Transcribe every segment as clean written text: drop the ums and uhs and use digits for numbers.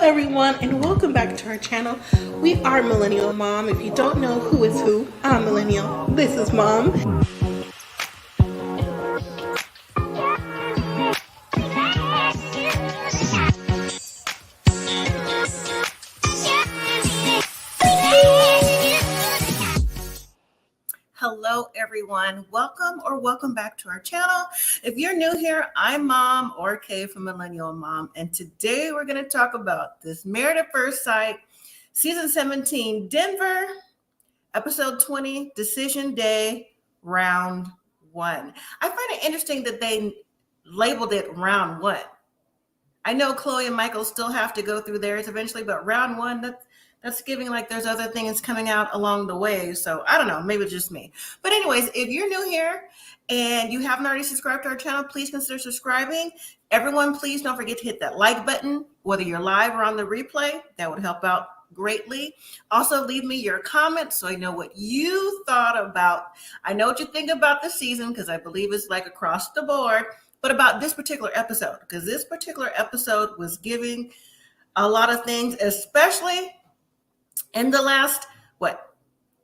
everyone, and welcome back to our channel. We are Millennial Mom. If you don't know who is who, I'm Millennial. This is Mom. Hello, everyone. Welcome back to our channel. If you're new here, I'm Mom or Kay from Millennial Mom, and today we're going to talk about this Married at First Sight, Season 17, Denver, Episode 20, Decision Day, Round 1. I find it interesting that they labeled it Round 1. I know Chloe and Michael still have to go through theirs eventually, but Round 1, that's giving like there's other things coming out along the way. So I don't know, maybe it's just me. But anyways, if you're new here and you haven't already subscribed to our channel, please consider subscribing. Everyone, please don't forget to hit that like button, whether you're live or on the replay. That would help out greatly. Also, leave me your comments so I know what you thought about. I know what you think about the season because I believe it's like across the board, but about this particular episode, because this particular episode was giving a lot of things, especially in the last,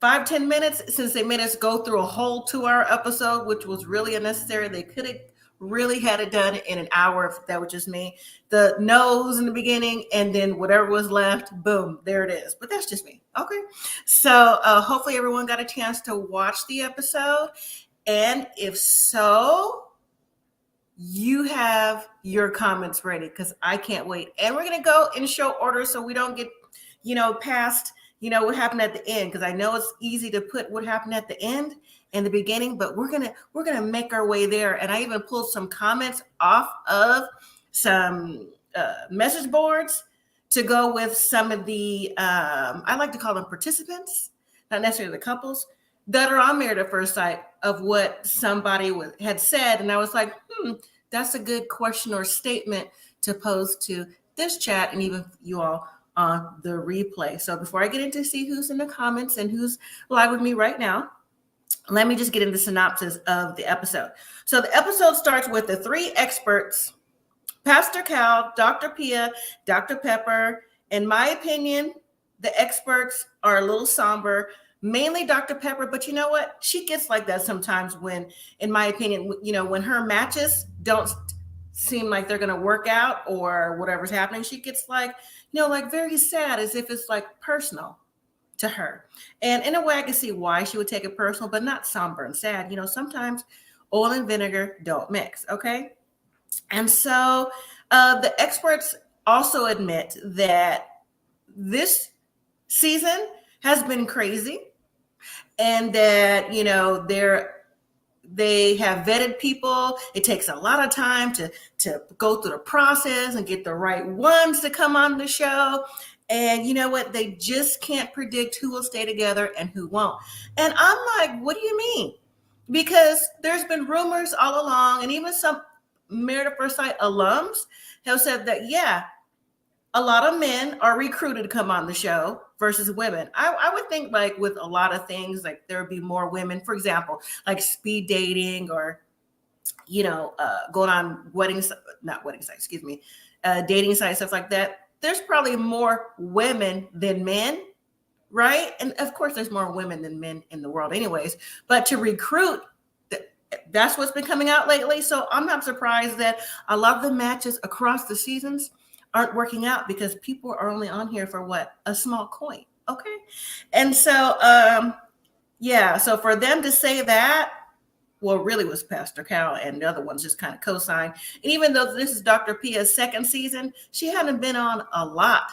5-10 minutes since they made us go through a whole 2-hour episode, which was really unnecessary. They could have really had it done in an hour if that was just me. The nose in the beginning and then whatever was left, boom, there it is. But that's just me. Okay. So hopefully everyone got a chance to watch the episode. And if so, you have your comments ready because I can't wait. And we're going to go in show order so we don't get, past what happened at the end, because I know it's easy to put what happened at the end and the beginning, but we're gonna make our way there. And I even pulled some comments off of some message boards to go with some of the I like to call them participants, not necessarily the couples that are on Married at First Sight, of what somebody had said, and I was like, that's a good question or statement to pose to this chat and even you all on the replay. So before I get into see who's in the comments and who's live with me right now, let me just get into the synopsis of the episode. So the episode starts with the 3 experts, Pastor Cal, Dr. Pia, Dr. Pepper. In my opinion, the experts are a little somber, mainly Dr. Pepper, but you know what? She gets like that sometimes when, in my opinion, when her matches don't seem like they're going to work out or whatever's happening, she gets like very sad, as if it's like personal to her. And in a way I can see why she would take it personal, but not somber and sad. Sometimes oil and vinegar don't mix. Okay. And so the experts also admit that this season has been crazy and that, they have vetted people. It takes a lot of time to go through the process and get the right ones to come on the show. And you know what? They just can't predict who will stay together and who won't. And I'm like, what do you mean? Because there's been rumors all along, and even some Married at First Sight alums have said that, a lot of men are recruited to come on the show versus women. I would think like with a lot of things, like there would be more women, for example, like speed dating or, going on dating sites, stuff like that. There's probably more women than men, right? And of course there's more women than men in the world anyways, but to recruit, that's what's been coming out lately. So I'm not surprised that a lot of the matches across the seasons aren't working out because people are only on here for a small coin. Okay. And so, so for them to say that, really was Pastor Cal and the other ones just kind of co-signed. And even though this is Dr. Pia's second season, she hadn't been on a lot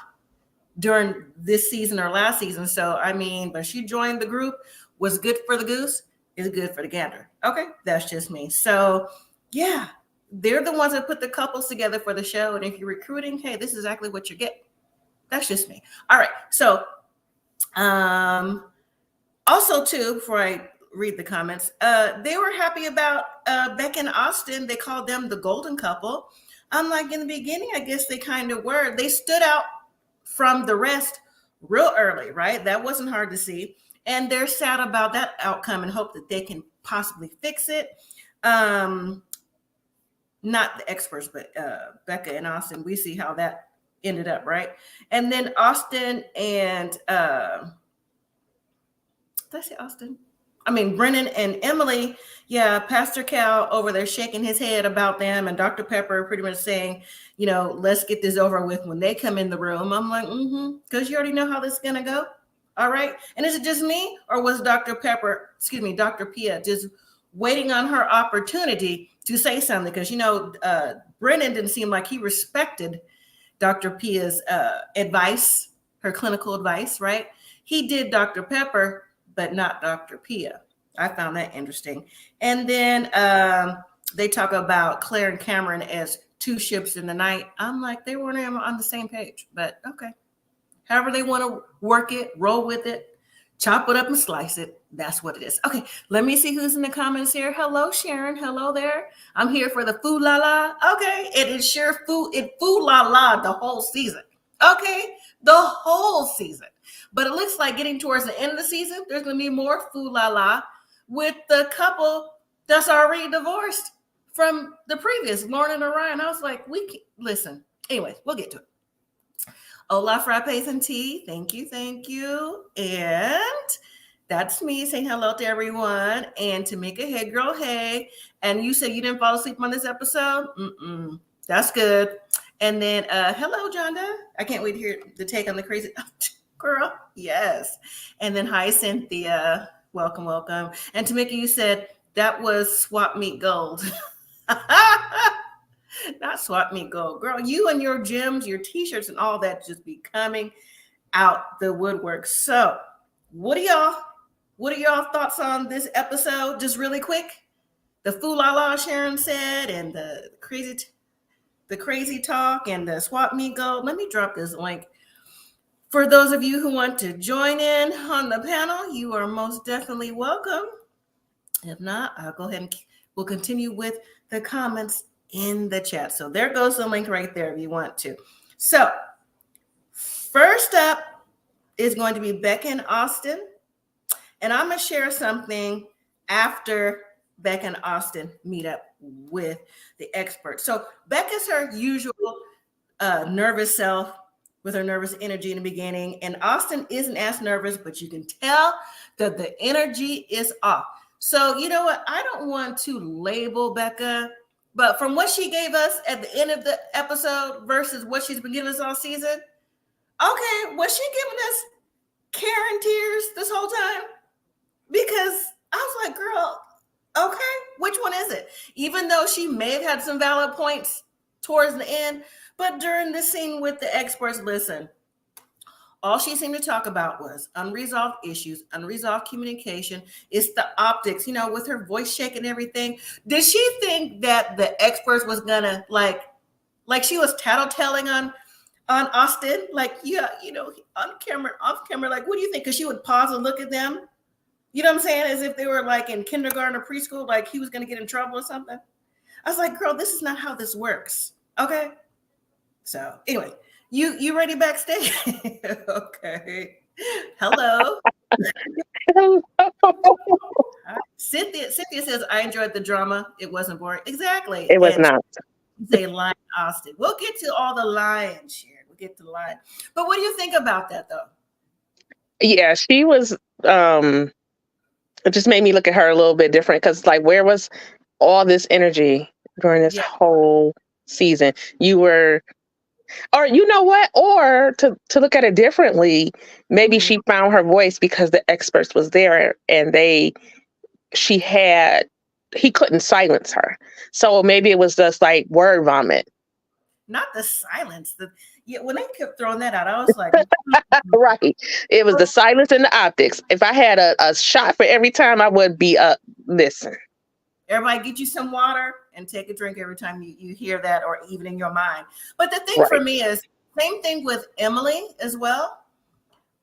during this season or last season. So, when she joined the group, was good for the goose is good for the gander. Okay. That's just me. So they're the ones that put the couples together for the show. And if you're recruiting, hey, this is exactly what you get. That's just me. All right. So also too, before I read the comments, they were happy about Becca and Austin. They called them the golden couple. I'm like, in the beginning, I guess they kind of were. They stood out from the rest real early, right? That wasn't hard to see. And they're sad about that outcome and hope that they can possibly fix it. Not the experts, but Becca and Austin, we see how that ended up, right? And then Austin and did I say Austin? I mean, Brennan and Emily, yeah, Pastor Cal over there shaking his head about them, and Dr. Pepper pretty much saying, let's get this over with when they come in the room. I'm like, because you already know how this is going to go. All right. And is it just me, or was Dr. Pia just waiting on her opportunity to say something? Because, Brennan didn't seem like he respected Dr. Pia's advice, her clinical advice, right? He did Dr. Pepper, but not Dr. Pia. I found that interesting. And then they talk about Clare and Cameron as two ships in the night. I'm like, they weren't on the same page, but okay. However they want to work it, roll with it, chop it up and slice it. That's what it is. Okay, let me see who's in the comments here. Hello, Sharon. Hello there. I'm here for the foo la la. Okay, it is sure foo la la the whole season. Okay, the whole season. But it looks like getting towards the end of the season, there's going to be more foo la la with the couple that's already divorced from the previous, Lauren and Orion. I was like, listen. Anyways, we'll get to it. Hola, frappes and tea. Thank you. And that's me saying hello to everyone. And Tamika, hey, girl, hey. And you said you didn't fall asleep on this episode? That's good. And then, hello, Jonda. I can't wait to hear the take on the crazy girl. Yes. And then, hi, Cynthia. Welcome. And Tamika, you said that was swap meet gold. Not swap meet gold. Girl, you and your gyms, your t-shirts and all that just be coming out the woodwork. So what are y'all thoughts on this episode? Just really quick. The foo la la Sharon said, and the crazy talk and the swap meet gold. Let me drop this link. For those of you who want to join in on the panel, you are most definitely welcome. If not, I'll go ahead and we'll continue with the comments in the chat. So there goes the link right there if you want to. So first up is going to be Becca and Austin. And I'm going to share something after Becca and Austin meet up with the expert. So Becca's her usual nervous self with her nervous energy in the beginning. And Austin isn't as nervous, but you can tell that the energy is off. So you know what? I don't want to label Becca, but from what she gave us at the end of the episode versus what she's been giving us all season, okay, was she giving us Karen tears this whole time? Because I was like, girl, okay, which one is it? Even though she may have had some valid points towards the end, but during the scene with the experts, listen, all she seemed to talk about was unresolved issues, unresolved communication. It's the optics, with her voice shaking and everything. Did she think that the experts was gonna like she was tattletelling on Austin? Like, yeah, on camera, off camera, like, what do you think? Because she would pause and look at them. You know what I'm saying? As if they were like in kindergarten or preschool, like he was gonna get in trouble or something. I was like, girl, this is not how this works. Okay. So anyway, you ready backstage? Okay. Hello. Hello. Cynthia says, I enjoyed the drama. It wasn't boring. Exactly. It was not. Say Lion Austin. We'll get to all the lions, Sharon. We'll get to the lion. But what do you think about that though? Yeah, she was it just made me look at her a little bit different because like where was all this energy during this whole season? You were, or you know what, or to look at it differently, maybe she found her voice because the experts was there and he couldn't silence her. So maybe it was just like word vomit. Not the silence. When they kept throwing that out, I was like, right. It was the silence and the optics. If I had a shot for every time, I would be listen. Everybody get you some water and take a drink every time you hear that, or even in your mind. But the thing for me is, same thing with Emily as well.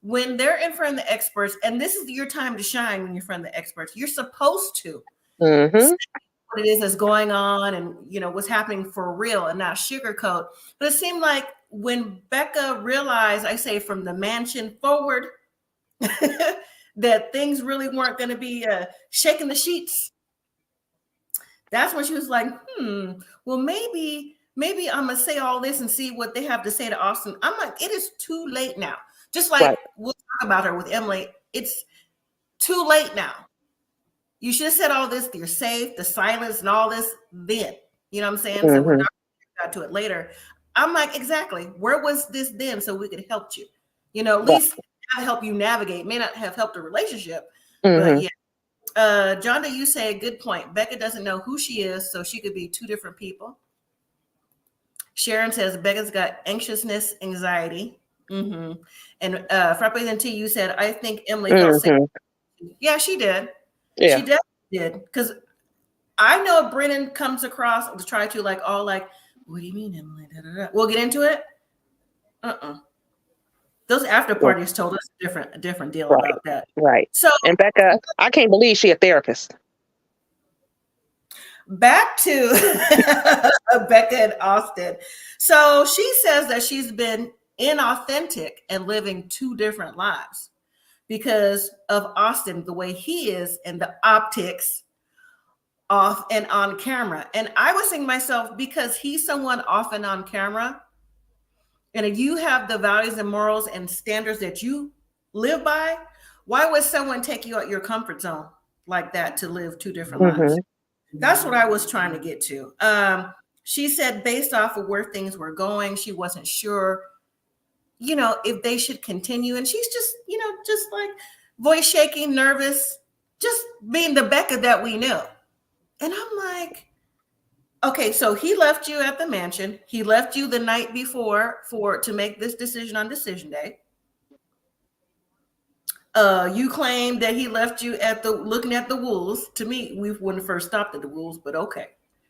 When they're in front of the experts, and this is your time to shine when you're in front of the experts, you're supposed to say what it is that's going on and, what's happening for real and not sugarcoat. But it seemed like when Becca realized, I say from the mansion forward, that things really weren't going to be shaking the sheets. That's when she was like, well, maybe maybe I'm gonna say all this and see what they have to say to Austin. I'm like, it is too late now. Just like we'll talk about her with Emily, it's too late now. You should have said all this, you're safe, the silence and all this then. You know what I'm saying? So we're not got to it later. I'm like, exactly. Where was this then so we could help you? You know, at least help you navigate. May not have helped the relationship, but yeah. John, you say a good point. Becca doesn't know who she is, so she could be two different people. Sharon says Becca's got anxiousness, anxiety. And Frappe and T, you said, I think Emily felt safe. Yeah, she did. Yeah. She definitely did. Because I know Brennan comes across to try to like, what do you mean, Emily? Da, da, da. We'll get into it. Those after parties told us a different deal about that. Right. So, and Becca, I can't believe she's a therapist. Back to Becca and Austin. So she says that she's been inauthentic and living two different lives because of Austin, the way he is and the optics off and on camera. And I was thinking to myself, because he's someone off and on camera, and if you have the values and morals and standards that you live by, why would someone take you out your comfort zone like that to live two different lives? That's what I was trying to get to. She said based off of where things were going, she wasn't sure, if they should continue. And she's just, just like voice shaking, nervous, just being the Becca that we knew. And I'm like, okay, so he left you at the mansion. He left you the night before to make this decision on decision day. You claim that he left you looking at the wolves. To me, we wouldn't first stopped at the wolves, but okay,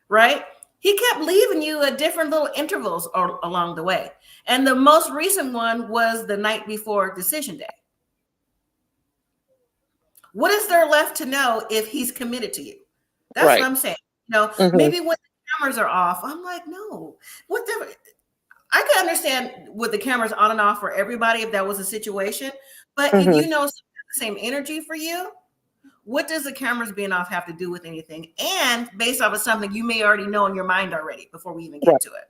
right? He kept leaving you at different little intervals along the way. And the most recent one was the night before decision day. What is there left to know if he's committed to you? That's what I'm saying. Maybe when the cameras are off, I'm like, no, I can understand with the cameras on and off for everybody if that was a situation. But if you know the same energy for you, what does the cameras being off have to do with anything? And based off of something you may already know in your mind already before we even get to it.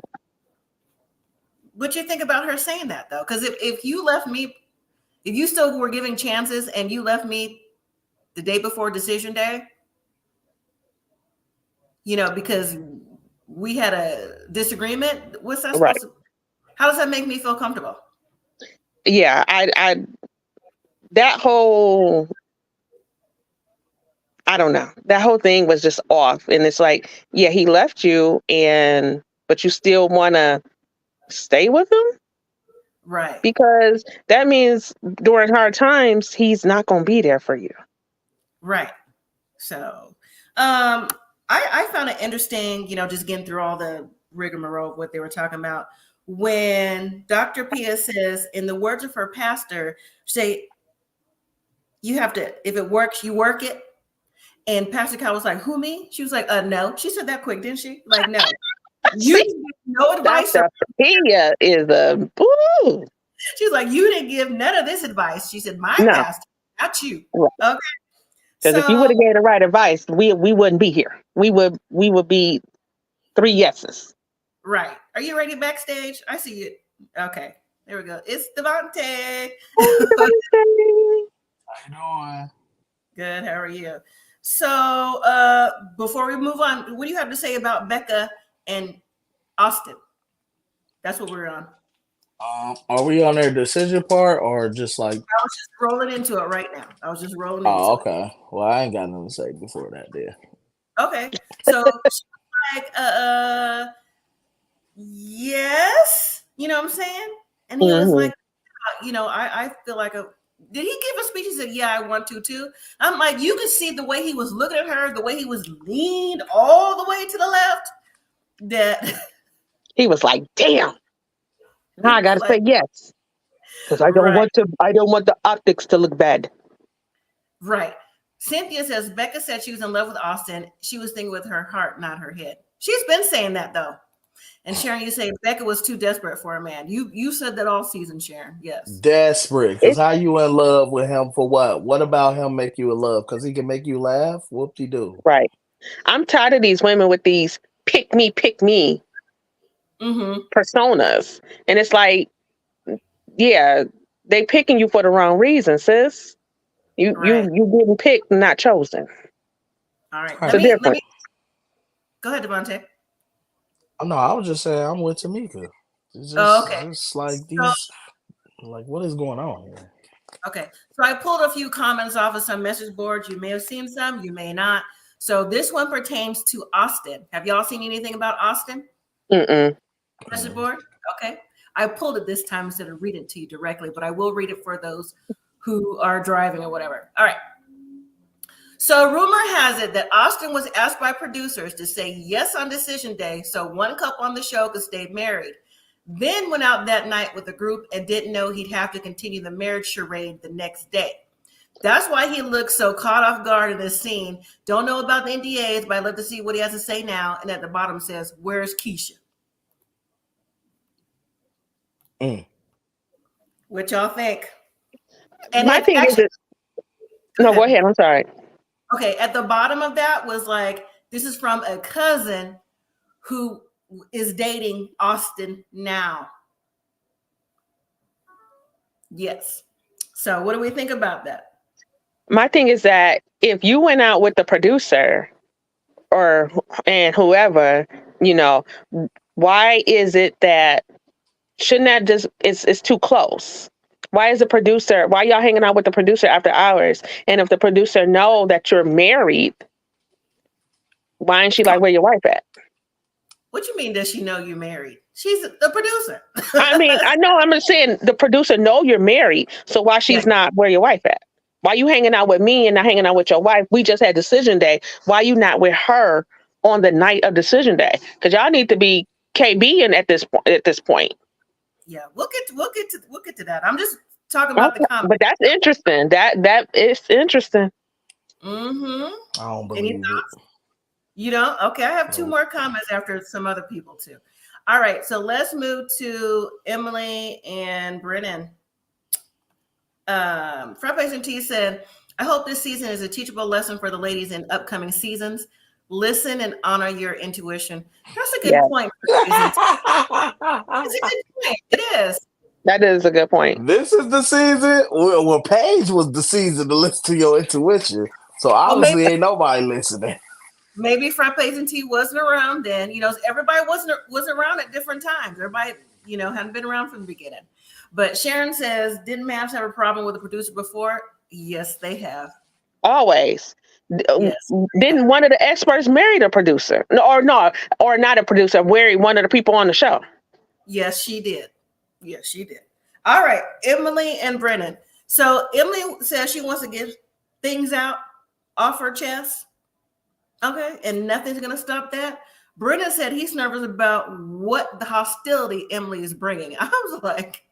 What you think about her saying that though? Because if you left me, if you still were giving chances and you left me the day before decision day, because we had a disagreement, what's that supposed to? How does that make me feel comfortable? Yeah, that whole, I don't know. That whole thing was just off. And it's like, yeah, he left you but you still want to stay with him? Right. Because that means during hard times, he's not going to be there for you. Right. So, I found it interesting, just getting through all the rigmarole of what they were talking about. When Dr. Pia says, in the words of her pastor, say, you have to, if it works, you work it. And Pastor Kyle was like, who, me? She was like, no. She said that quick, didn't she? Like, no. You didn't give no advice. Dr. Pia is a boo. She was like, you didn't give none of this advice. She said, my pastor, not you. Right. Okay. Because if you would have gave the right advice, we wouldn't be here. We would be 3 yeses. Right. Are you ready backstage? I see you. Okay. There we go. It's Devontae. Hey, Devontae. How you doing? Good. How are you? So before we move on, what do you have to say about Becca and Austin? That's what we're on. Are we on their decision part or just like? I was just rolling into it right now. Oh, okay. Well, I ain't got nothing to say before that, there. Okay. So like, yes, you know what I'm saying? And he was like, I feel like did he give a speech? He said, yeah, I want to too. I'm like, you could see the way he was looking at her, the way he was leaned all the way to the left. That he was like, damn. Now I gotta say yes. Because I don't want the optics to look bad. Right. Cynthia says Becca said she was in love with Austin. She was thinking with her heart, not her head. She's been saying that though. And Sharon, you say Becca was too desperate for a man. You said that all season, Sharon. Yes. Desperate. Because how you in love with him for what? What about him make you in love? Because he can make you laugh? Whoop-de-doo. Right. I'm tired of these women with these pick me. personas. And it's like, yeah, they picking you for the wrong reason, sis. You getting picked, not chosen. All right. It's a difference. Go ahead, Devontae. No, I was just saying I'm with Tamika. It's just like these, like what is going on here? Okay, so I pulled a few comments off of some message boards. You may have seen some, you may not. So this one pertains to Austin. Have y'all seen anything about Austin? Message board? Okay. I pulled it this time instead of reading it to you directly, but I will read it for those who are driving or whatever. All right. So rumor has it that Austin was asked by producers to say yes on decision day so one couple on the show could stay married. Then went out that night with the group and didn't know he'd have to continue the marriage charade the next day. That's why he looks so caught off guard in this scene. Don't know about the NDAs, but I'd love to see what he has to say now. And at the bottom says, "Where's Keisha?" What y'all think? And my thing is, no, go ahead. I'm sorry. Okay, at the bottom of that was like, this is from a cousin who is dating Austin now. Yes. So what do we think about that? My thing is that if you went out with the producer and whoever, you know, why is it that shouldn't that just it's too close? Why is the producer, why y'all hanging out with the producer after hours? And if the producer know that you're married, why ain't she like, where your wife at? What you mean, does she know you're married? She's the producer. I mean, I know, I'm just saying the producer know you're married. So why she's not where your wife at? Why you hanging out with me and not hanging out with your wife? We just had decision day. Why you not with her on the night of decision day? Because y'all need to be KBing at this point. Yeah, we'll get to that. I'm just talking about the comments. But that's interesting. That is interesting. I don't believe it. You don't? Okay, I have two more comments after some other people too. All right, so let's move to Emily and Brennan. Frapation T said, "I hope this season is a teachable lesson for the ladies in upcoming seasons. Listen and honor your intuition." That's a good point. It's a good point. It is. That is a good point. This is the season. Well, Paige was the season to listen to your intuition. So obviously ain't nobody listening. Maybe Frapation T wasn't around then. You know, everybody was around at different times. Everybody, you know, hadn't been around from the beginning. But Sharon says, "Didn't MAFS have a problem with a producer before?" Yes, they have. Always. Yes. Didn't one of the experts marry the producer? Or not a producer, marry one of the people on the show? Yes, she did. Yes, she did. All right, Emily and Brennan. So Emily says she wants to get things out off her chest. Okay, and nothing's going to stop that. Brennan said he's nervous about what the hostility Emily is bringing. I was like,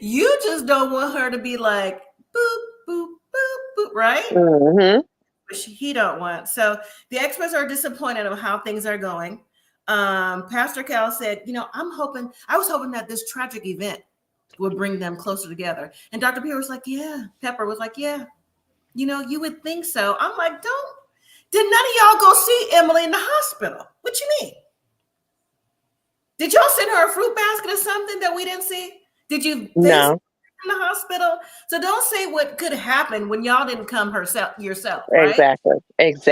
you just don't want her to be like, boop, boop, boop, boop, right? Which he don't want. So the experts are disappointed of how things are going. Pastor Cal said, you know, I was hoping that this tragic event would bring them closer together. And Dr. Pepper was like, yeah, you know, you would think so. I'm like, did none of y'all go see Emily in the hospital? What you mean? Did y'all send her a fruit basket or something that we didn't see? Did you no in the hospital? So don't say what could happen when y'all didn't come yourself. Right? Exactly. That's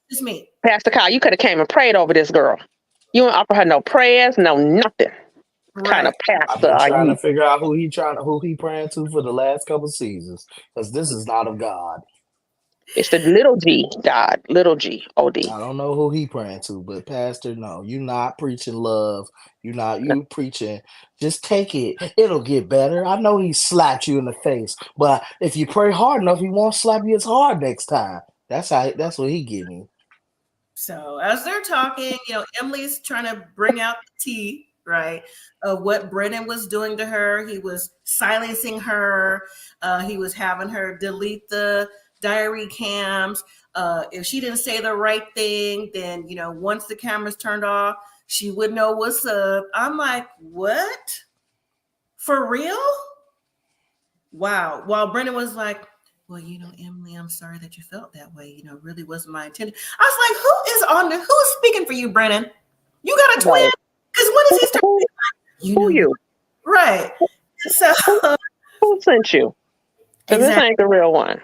just me. Pastor Kyle, you could have came and prayed over this girl. You didn't offer her no prayers, no nothing. Right. Kind of pastor I've been trying to figure out who he praying to for the last couple of seasons, because this is not of God. It's the little G God, little G O-D. I don't know who he praying to, but Pastor, no, you not preaching love. You preaching, just take it. It'll get better. I know he slapped you in the face, but if you pray hard enough, he won't slap you as hard next time. That's what he getting. So as they're talking, you know, Emily's trying to bring out the tea, right, of what Brennan was doing to her. He was silencing her. He was having her delete the diary cams. If she didn't say the right thing, then, you know, once the cameras turned off, she would know what's up. I'm like, what? For real? Wow. While Brennan was like, well, you know, Emily, I'm sorry that you felt that way. You know, really wasn't my intention. I was like, who's speaking for you, Brennan? You got a twin? because he's talking Who, you who know you? right. So Who sent you? Because this exactly ain't the real one.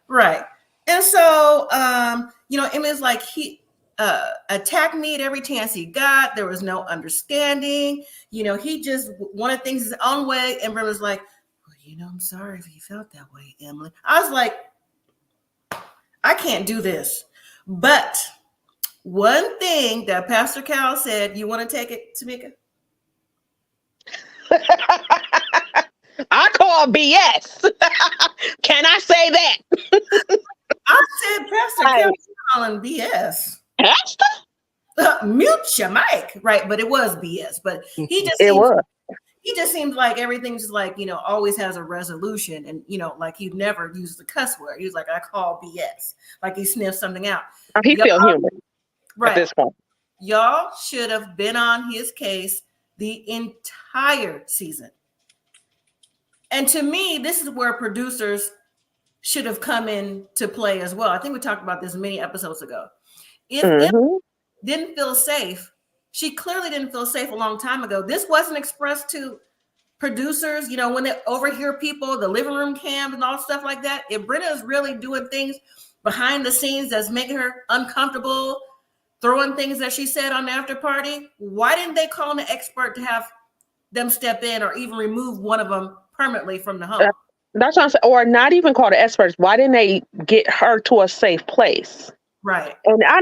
right. And so Emmy's like he attacked me at every chance he got. There was no understanding. He just wanted things his own way. And Brennan was like, well, I'm sorry if you felt that way, Emily. I was like, I can't do this. But one thing that Pastor Cal said, you want to take it, Tamika? I call BS. Can I say that? I said, Pastor Cal, you calling BS. Pastor? Mute your mic. Right. But it was BS. But he just seems like everything's just like, always has a resolution. And, like he never used the cuss word. He was like, I call BS. Like he sniffed something out. He feel human at this point. Y'all should have been on his case the entire season. And to me, this is where producers should have come in to play as well. I think we talked about this many episodes ago. If Emily didn't feel safe, she clearly didn't feel safe a long time ago. This wasn't expressed to producers, when they overhear people, the living room cams and all stuff like that. If Brenna is really doing things behind the scenes that's making her uncomfortable, throwing things that she said on the after party, why didn't they call an expert to have them step in or even remove one of them permanently from the home? That's what I'm saying. Or not even call the experts. Why didn't they get her to a safe place? Right. And I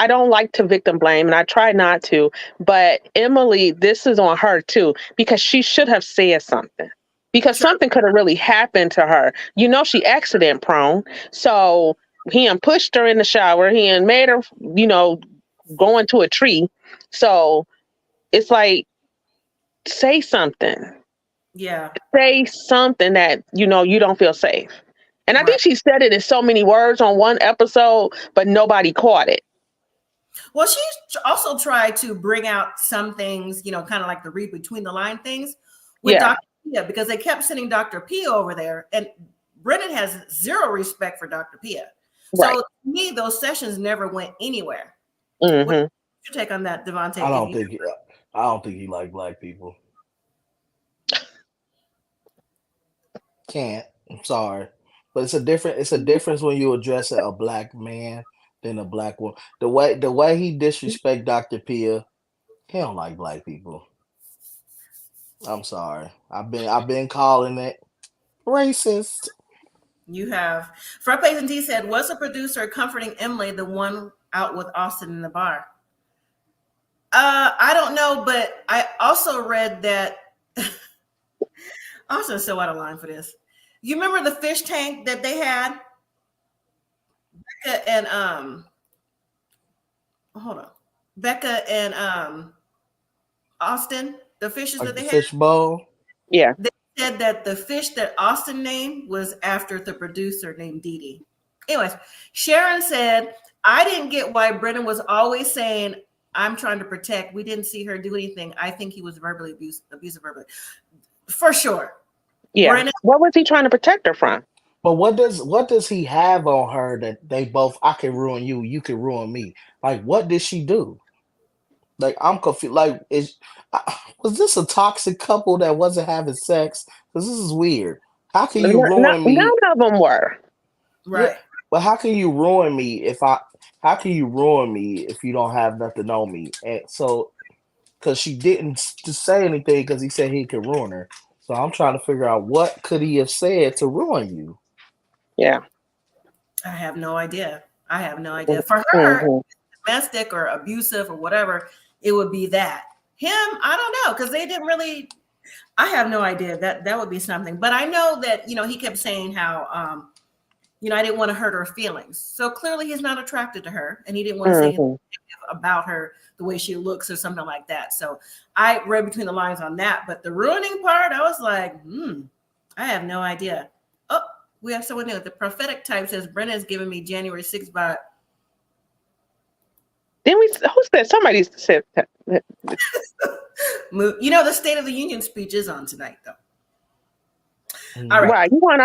don't like to victim blame, and I try not to, but Emily, this is on her too, because she should have said something, because something could have really happened to her. She accident prone. So he pushed her in the shower. He made her, go into a tree. So it's like, say something. Yeah. Say something that, you don't feel safe. And I think she said it in so many words on one episode, but nobody caught it. Well, she also tried to bring out some things, kind of like the read between the line things with Dr. Pia, because they kept sending Dr. Pia over there. And Brennan has zero respect for Dr. Pia. So to me, those sessions never went anywhere. What's your take on that, Devontae? I don't think he liked black people. Can't. I'm sorry. But it's a difference when you address a black man than a black woman. The way he disrespect Dr. Pia, he don't like black people. I'm sorry. I've been calling it racist. You have. Front Page and T said, was the producer comforting Emily the one out with Austin in the bar? I don't know, but I also read that Austin's so out of line for this. You remember the fish tank that they had? Becca and Becca and Austin, the fishes Like that they had. Fish bowl. Yeah. They said that the fish that Austin named was after the producer named Dee Dee. Anyways, Sharon said, I didn't get why Brennan was always saying, I'm trying to protect. We didn't see her do anything. I think he was verbally abusive verbally. For sure. Yeah. Brennan, what was he trying to protect her from? But what does he have on her that they both, I can ruin you, you can ruin me? Like, what did she do? Like, I'm confused. Like, was this a toxic couple that wasn't having sex? Because this is weird. How can you ruin me? None of them were. right. Yeah, but how can you ruin me how can you ruin me if you don't have nothing on me? And so, because she didn't just say anything because he said he could ruin her. So I'm trying to figure out what could he have said to ruin you? Yeah. I have no idea. For her, domestic or abusive or whatever, it would be that. Him, I don't know, because they didn't really. I have no idea. That would be something. But I know that he kept saying how I didn't want to hurt her feelings. So clearly he's not attracted to her, and he didn't want to say anything about her, the way she looks or something like that. So I read between the lines on that. But the ruining part, I was like, I have no idea. Oh, we have someone new. The prophetic type says Brennan's giving me January 6th vibe. Then who said? Somebody said that. The State of the Union speech is on tonight, though. All right. Right. You want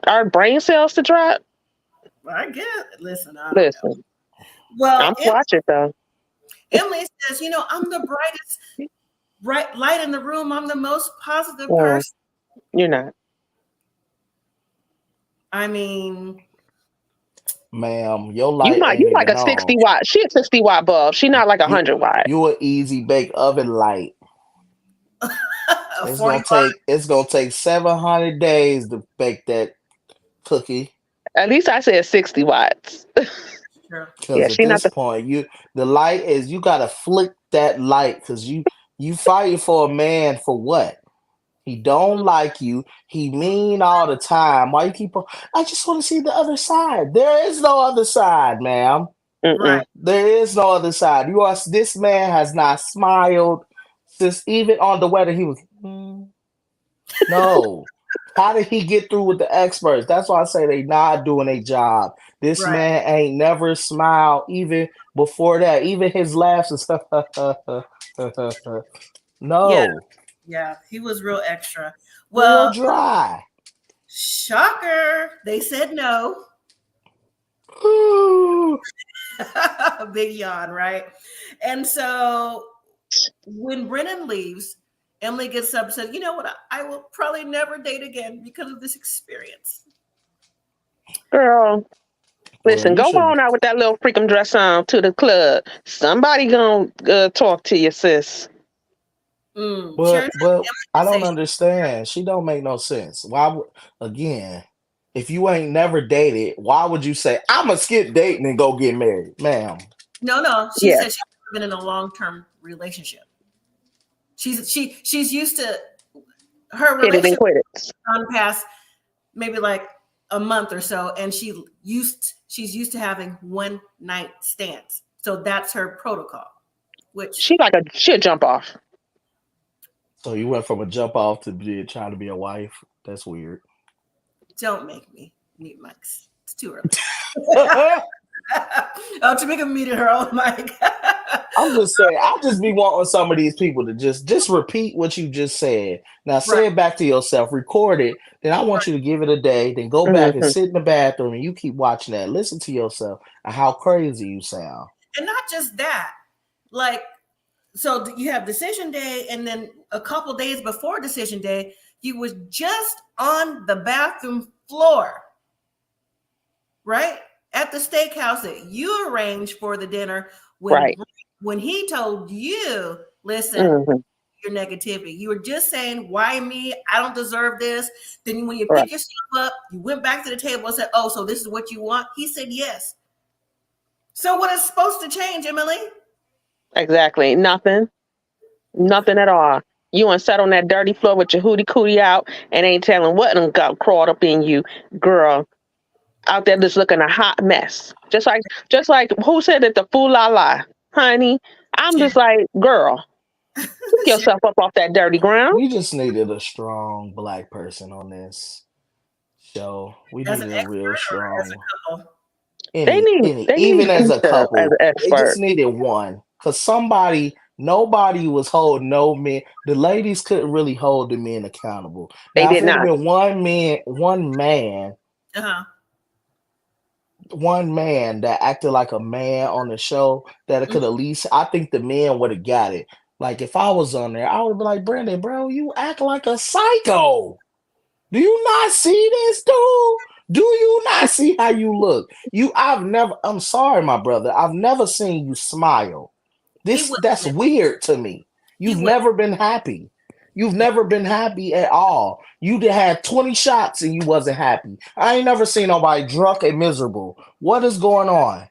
our brain cells to drop? Well, I guess. Listen. Listen. Well, I'm watching though. Emily says, I'm the brightest bright light in the room. I'm the most positive Yeah, person. you're not. I mean, ma'am, your You light might ain't you like even a 60 on. watt. She a 60-watt bulb. She not like a You 100 watt. you an easy bake oven light. a It's 40 gonna take 700 days to bake that cookie. At least I said 60 watts. Sure. Yeah, Because at she not this the. point, the light is you gotta flick that light because you fighting for a man for what? He don't like you. He mean all the time. Why you keep on? I just want to see the other side. There is no other side, ma'am. Mm-mm. Right. There is no other side. This man has not smiled since even on the weather he was. No. How did he get through with the experts? That's why I say they not doing a job. This Right. man ain't never smiled even before that. Even his laughs is Yeah. no. Yeah. He was real extra. Real Well, dry. shocker. They said no. Big yawn, right? And so when Brennan leaves, Emily gets up and said, you know what? I will probably never date again because of this experience. Girl, Well, listen, you go should. on out with that little freakum dress on to the club. Somebody gonna talk to you, sis. Sharon But I did say don't understand. She don't make no sense. Why would again? If you ain't never dated, why would you say I'ma skip dating and go get married, ma'am? no. She Yeah, said she's been in a long-term relationship. She's used to her hit it and relationship quit it. gone past maybe like a month or so, and she's used to having one night stands. So that's her protocol. Which She'll jump off. So you went from a jump off to trying to be a wife. That's weird. don't make me mute mics. It's too early. I'm Oh, Tamika muted her own mic. just saying. I just be wanting some of these people to just repeat what you just said. Now Right. say it back to yourself. Record it. Then I want you to give it a day. Then go back and Hmm. sit in the bathroom and you keep watching that. Listen to yourself and how crazy you sound. And not just that, like, so you have decision day, and then a couple days before decision day, you was just on the bathroom floor, right? At the steakhouse that you arranged for the dinner when Right. when he told you, listen, Hmm. your negativity. You were just saying, why me? I don't deserve this. Then when you Right. pick yourself up, you went back to the table and said, oh, so this is what you want? He said yes. So what is supposed to change, Emily? Exactly. Nothing. Nothing at all. You and sat on that dirty floor with your hootie cootie out and ain't telling what done got crawled up in you, girl. Out there just looking a hot mess. Just like who said that the fool la la, honey? I'm just like, girl, pick yourself up off that dirty ground. We just needed a strong black person on this show. We As an needed a real expert or as strong a couple? any They even need as a Keisha as couple. an They just expert. needed one because nobody was holding no men. The ladies couldn't really hold the men accountable. They Now, if did it had not. been Uh-huh. one man that acted like a man on the show, that it Mhm. could at least, I think the men would have got it. Like if I was on there, I would be like, Brandon, bro, you act like a psycho. Do you not see this, dude? Do you not see how you look? I'm sorry, my brother. I've never seen you smile. He That's wouldn't. weird to me. He You've would. never been happy. You've never been happy at all. You had 20 shots and you wasn't happy. I ain't never seen nobody drunk and miserable. What is going on?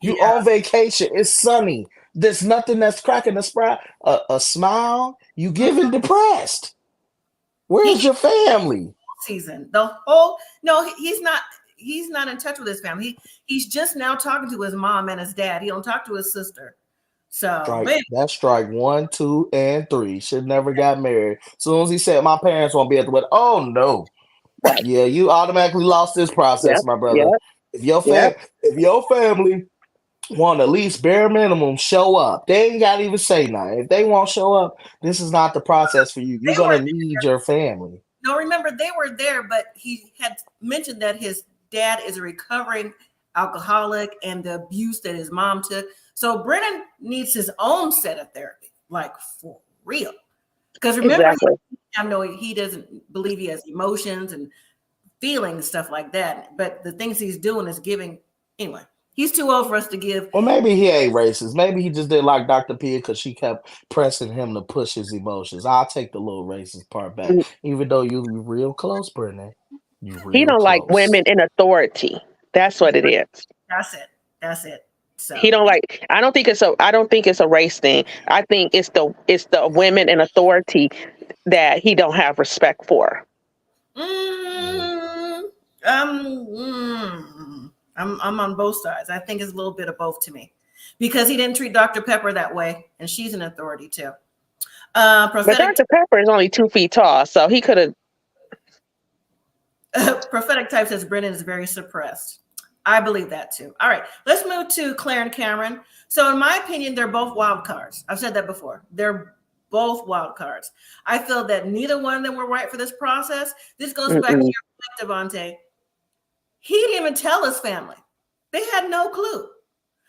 You Yeah. on vacation. It's sunny. There's nothing that's cracking a smile. You Mhm. giving depressed. He Where's your family? season. The whole no, he's not in touch with his family. He's just now talking to his mom and his dad. He don't talk to his sister. So Strike. man, That's strike 1, 2, and 3. Should never got married. As soon as he said my parents won't be at the wedding. Oh no. Right. Yeah, you automatically lost this process, Yep. my brother. Yep. Yep. If your family want at least bare minimum show up, they ain't gotta even say nothing. If they won't show up, this is not the process for you. You're they were gonna need your family. no, remember they were there, but he had mentioned that his dad is a recovering alcoholic and the abuse that his mom took. So Brennan needs his own set of therapy, like for real. Because remember, Exactly. he doesn't believe he has emotions and feelings, stuff like that. But the things he's doing is giving. Anyway, he's too old for us to give. Well, maybe he ain't racist. Maybe he just didn't like Dr. P because she kept pressing him to push his emotions. I'll take the little racist part back, even though you real close, Brennan. You He real don't like close. women in authority. That's what it is. That's it. So He don't like. I don't think it's a race thing. I think it's the women in authority that he don't have respect for. I'm on both sides. I think it's a little bit of both to me, because he didn't treat Dr. Pepper that way, and she's an authority too. But Dr. Pepper is only 2 feet tall, so he could have. Prophetic type says Brennan is very suppressed. I believe that too. All right, let's move to Clare and Cameron. So in my opinion, they're both wild cards. I've said that before. They're both wild cards. I feel that neither one of them were right for this process. This goes back to your point, Devontae. He didn't even tell his family. They had no clue.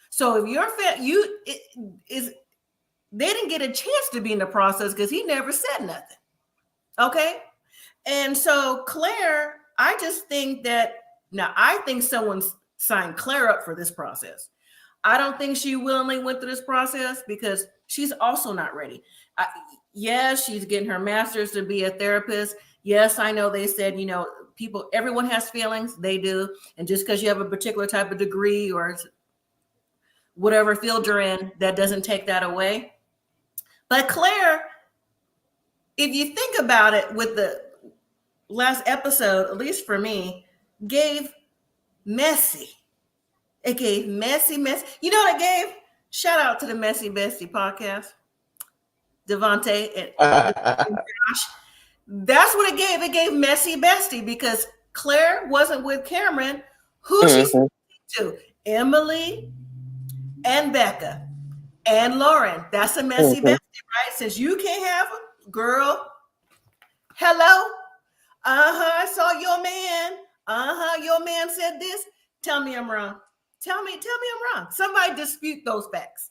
So if your they didn't get a chance to be in the process because he never said nothing. Okay. And so Clare, I just think that I think someone signed Clare up for this process. I don't think she willingly went through this process because she's also not ready. Yes, she's getting her master's to be a therapist. Yes, I know they said, everyone has feelings. They do. And just because you have a particular type of degree or whatever field you're in, that doesn't take that away. But Clare, if you think about it, with the last episode, at least for me, gave messy. It gave messy. You know what it gave? Shout out to the Messy Bestie podcast. Devontae and Josh. That's what it gave. It gave Messy Bestie because Clare wasn't with Cameron. Who she's speaking to? Emily and Becca and Lauren. That's a Messy Bestie, right? Since you can't have a girl. Hello? I saw your man. Your man said this. Tell me I'm wrong. Tell me I'm wrong. Somebody dispute those facts.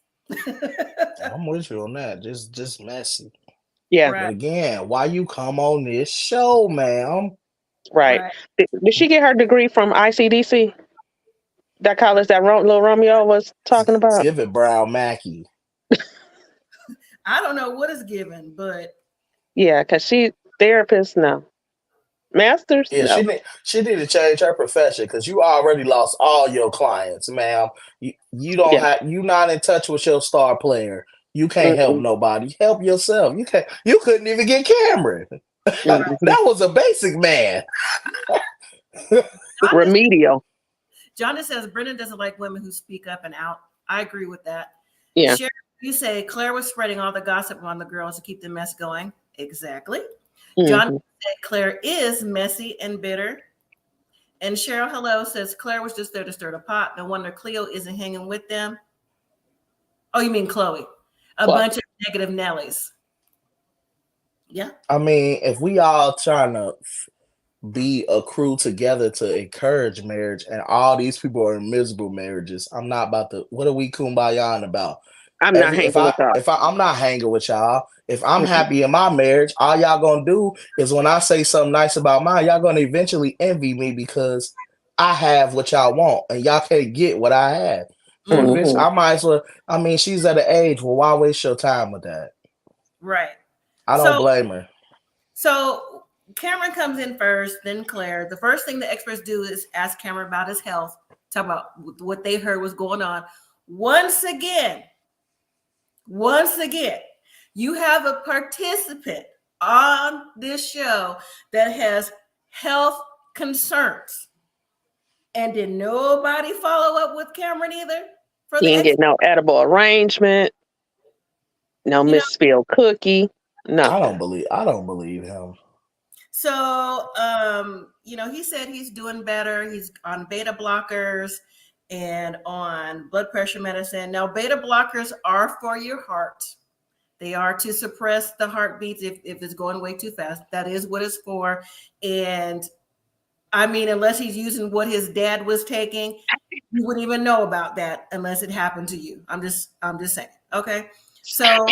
I'm with you on that. Just messy. Yeah. Right. But again, why you come on this show, ma'am? Right. Did she get her degree from ICDC? That college that Little Romeo was talking about? Give it Brown Mackey. I don't know what is given, but yeah, because she therapist, no. Masters, yeah, no. she need to change her profession because you already lost all your clients, ma'am. You don't have, you not in touch with your star player. You can't help nobody. Help yourself. You couldn't even get Cameron. That was a basic man. Remedial. Jonathan says Brennan doesn't like women who speak up and out. I agree with that. Yeah. Sharon, you say Clare was spreading all the gossip on the girls to keep the mess going. Exactly. Jonathan said Clare is messy and bitter. And Cheryl Hello says Clare was just there to stir the pot. No wonder Cleo isn't hanging with them. Oh, you mean Chloe? A bunch of negative Nellies. Yeah. I mean, if we all trying to be a crew together to encourage marriage, and all these people are in miserable marriages, I'm not about to. What are we kumbayaing about? I'm not hanging with y'all. I'm not hanging with y'all. If I'm happy in my marriage, all y'all gonna do is when I say something nice about mine, y'all gonna eventually envy me because I have what y'all want and y'all can't get what I have. So eventually, I might as well. I mean, she's at an age. Well, why waste your time with that? Right. I don't blame her. So Cameron comes in first, then Clare. The first thing the experts do is ask Cameron about his health, talk about what they heard was going on. Once again, you have a participant on this show that has health concerns. And did nobody follow up with Cameron either? He didn't get no edible arrangement, no misspelled cookie. No. I don't believe him. So, he said he's doing better. He's on beta blockers and on blood pressure medicine. Now, beta blockers are for your heart. They are to suppress the heartbeats if it's going way too fast. That is what it's for. And I mean, unless he's using what his dad was taking, You wouldn't even know about that unless it happened to you. I'm just saying. Okay. So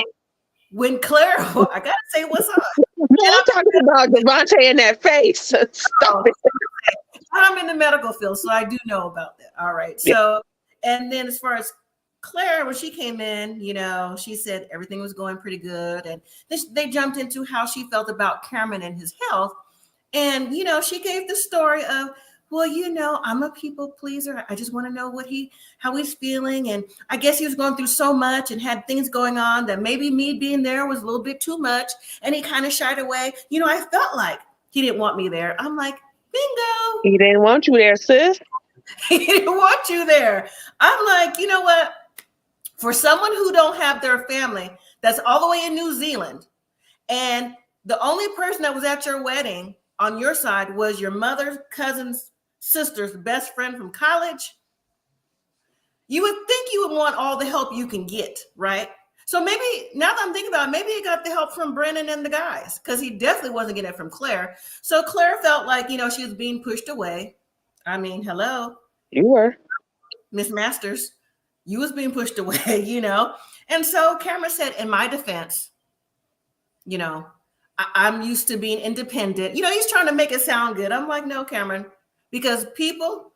when Claire, I gotta say what's up. No talking about Devontae in that face. Stop Oh, it. I'm in the medical field, so I do know about that. All right. Yeah. So, and then as far as Claire, when she came in, she said everything was going pretty good. And they jumped into how she felt about Cameron and his health. And, she gave the story of, well, I'm a people pleaser. I just want to know how he's feeling. And I guess he was going through so much and had things going on that maybe me being there was a little bit too much. And he kind of shied away. I felt like he didn't want me there. I'm like, bingo. He didn't want you there, sis. He didn't want you there. I'm like, you know what? For someone who don't have their family that's all the way in New Zealand, and the only person that was at your wedding on your side was your mother's cousin's sister's best friend from college, you would think you would want all the help you can get, right? So maybe, now that I'm thinking about it, maybe he got the help from Brennan and the guys, because he definitely wasn't getting it from Claire. So Claire felt like, she was being pushed away. I mean, hello. You were. Miss Masters, you was being pushed away, And so Cameron said, in my defense, I'm used to being independent. He's trying to make it sound good. I'm like, no, Cameron, because people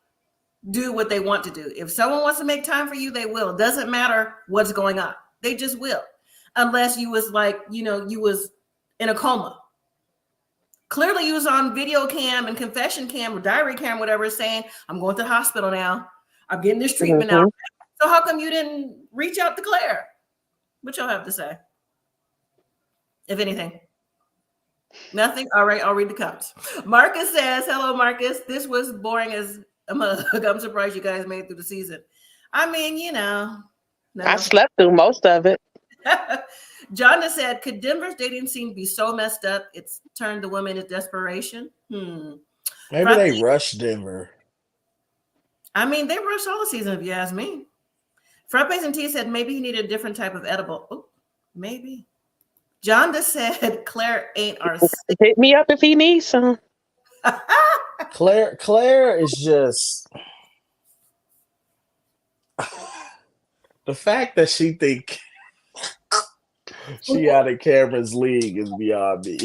do what they want to do. If someone wants to make time for you, they will. It doesn't matter what's going on. They just will. Unless you was like, you was in a coma. Clearly you was on video cam and confession cam or diary cam, whatever, saying, I'm going to the hospital now. I'm getting this treatment now. So how come you didn't reach out to Claire? What y'all have to say? If anything. Nothing? All right, I'll read the comments. Marcus says, hello, Marcus. This was boring as a mug. I'm surprised you guys made it through the season. I mean, no. I slept through most of it. Jonna said, could Denver's dating scene be so messed up it's turned the women into desperation? Maybe they rushed Denver. I mean, they rushed all the season, if you ask me. Frappes and T said maybe he needed a different type of edible. Oh, maybe. Jonda said Claire ain't our Hit me up if he needs some. Claire is just the fact that she think she out of Cameron's league is beyond me.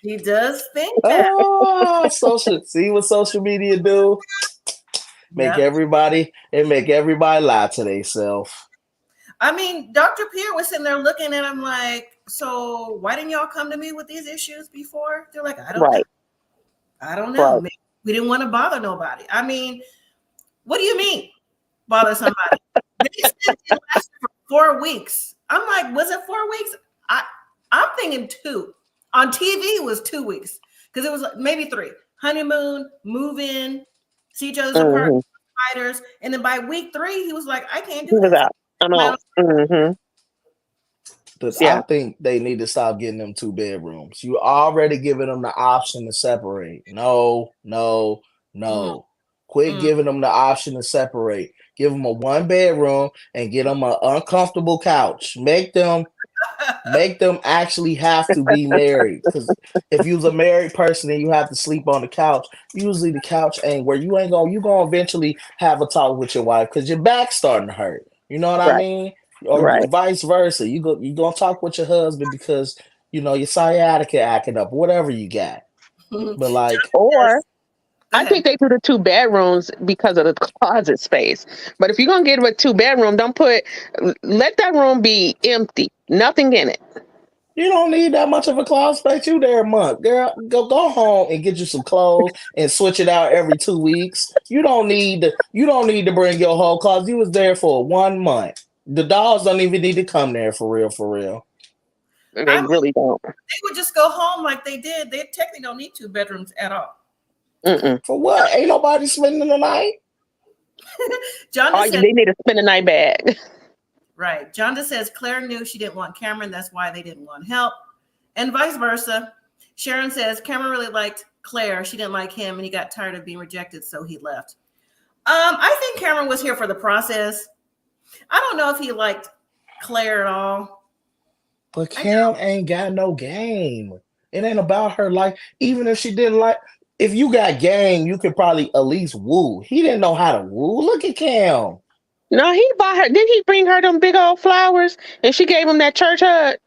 He does think that. See what social media do? Make everybody lie to themselves. I mean, Dr. Pierre was sitting there looking at him like, so why didn't y'all come to me with these issues before? They're like, I don't know. I don't know. Right. We didn't want to bother nobody. I mean, what do you mean bother somebody? They said it lasted for 4 weeks. I'm like, was it 4 weeks? I'm thinking 2. On TV, it was 2 weeks because it was maybe 3. Honeymoon, move in, see each other's apartment, fighters, and then by week 3, he was like, I can't do this. I'm out. But I think they need to stop getting them 2 bedrooms. You already giving them the option to separate. No. Quit giving them the option to separate. Give them a 1 bedroom and get them an uncomfortable couch. Make them actually have to be married. Because if you was a married person and you have to sleep on the couch, usually the couch ain't where you gonna eventually have a talk with your wife because your back's starting to hurt. You know what I mean? Or vice versa. You gonna talk with your husband because your sciatica acting up, whatever you got. But like, or I think they do the 2 bedrooms because of the closet space. But if you're gonna get a 2 bedroom, let that room be empty, nothing in it. You don't need that much of a closet space. You there a month, girl. Go home and get you some clothes and switch it out every 2 weeks. You don't need to bring your whole closet. You was there for 1 month. The dolls don't even need to come there for real. They really don't. They would just go home like they did. They technically don't need 2 bedrooms at all. For what? Ain't nobody spending the night. Jonda said they need to spend a night bag. Right. Jonda says Claire knew she didn't want Cameron. That's why they didn't want help. And vice versa. Sharon says Cameron really liked Claire. She didn't like him and he got tired of being rejected, so he left. I think Cameron was here for the process. I don't know if he liked Claire at all. But Cam ain't got no game. It ain't about her. Like, even if she didn't like, if you got game, you could probably at least woo. He didn't know how to woo. Look at Cam. No, he bought her. Didn't he bring her them big old flowers and she gave him that church hug?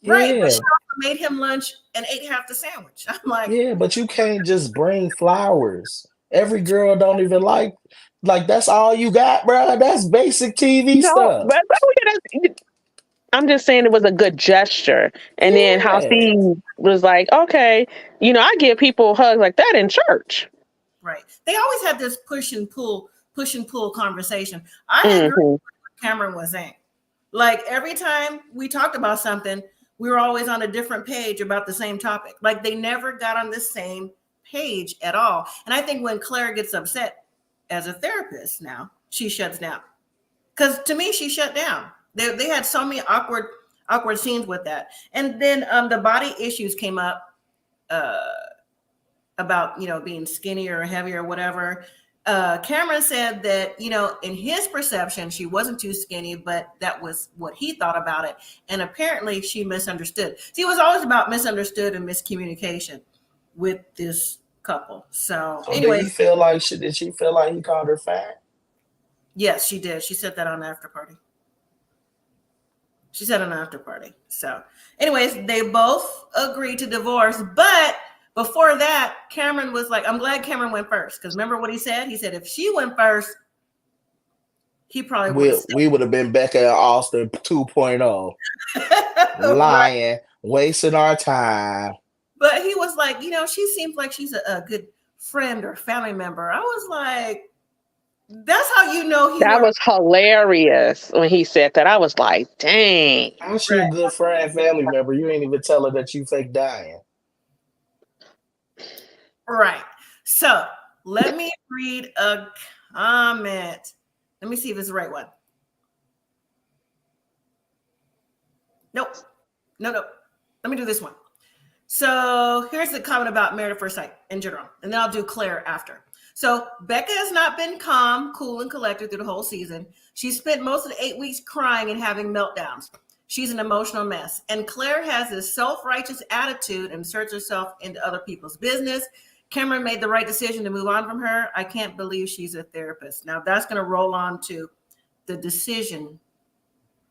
Right, but Yeah, she also made him lunch and ate half the sandwich. I'm like, yeah, but you can't just bring flowers. Every girl don't even like that's all you got, bro. That's basic TV No, stuff. but I'm just saying it was a good gesture. And then how Yeah, she was like, okay, I give people hugs like that in church. right. They always have this push and pull conversation. I agree Hmm. with what Cameron was saying. Like every time we talked about something, we were always on a different page about the same topic. Like they never got on the same page at all. And I think when Claire gets upset as a therapist now, she shuts down. Because to me, she shut down. They had so many awkward scenes with that. And then the body issues came up about being skinnier or heavier or whatever. Cameron said that in his perception she wasn't too skinny, but that was what he thought about it, and apparently she misunderstood. See, it was always about misunderstood and miscommunication with this couple. So so did anyway, he feel like did she feel like he called her fat? yes, she did. She said that on the after party. She said on the after party. So anyways, they both agreed to divorce, but before that, Cameron was like, I'm glad Cameron went first. Because remember what he said? He said if she went first, he probably would have We would have been Becca and Austin 2.0. right. Lying, wasting our time. But he was like, she seems like she's a good friend or family member. I was like, that's how he That worked. was hilarious when he said that. I was like, dang. How's she a Right. good friend, family member? You ain't even tell her that you fake dying. Right. So let me read a comment. Let me see if it's the right one. Nope. No. Let me do this one. So here's the comment about Married at First Sight in general, and then I'll do Claire after. So Becca has not been calm, cool, and collected through the whole season. She spent most of the 8 weeks crying and having meltdowns. She's an emotional mess. And Claire has this self-righteous attitude and inserts herself into other people's business. Cameron made the right decision to move on from her. I can't believe she's a therapist. Now that's going to roll on to the decision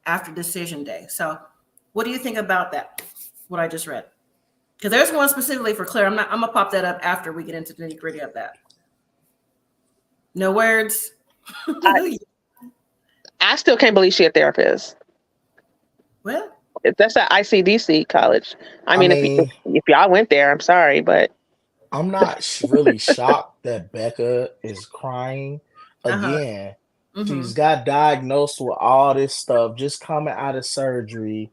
after decision day. So what do you think about that? What I just read? Because there's one specifically for Claire. I'm gonna pop that up after we get into the nitty-gritty of that. No words. I still can't believe she a therapist. Well, That's at ICDC college. I mean, if y'all went there, I'm sorry, but I'm not really shocked that Becca is crying again. She's got diagnosed with all this stuff, just coming out of surgery.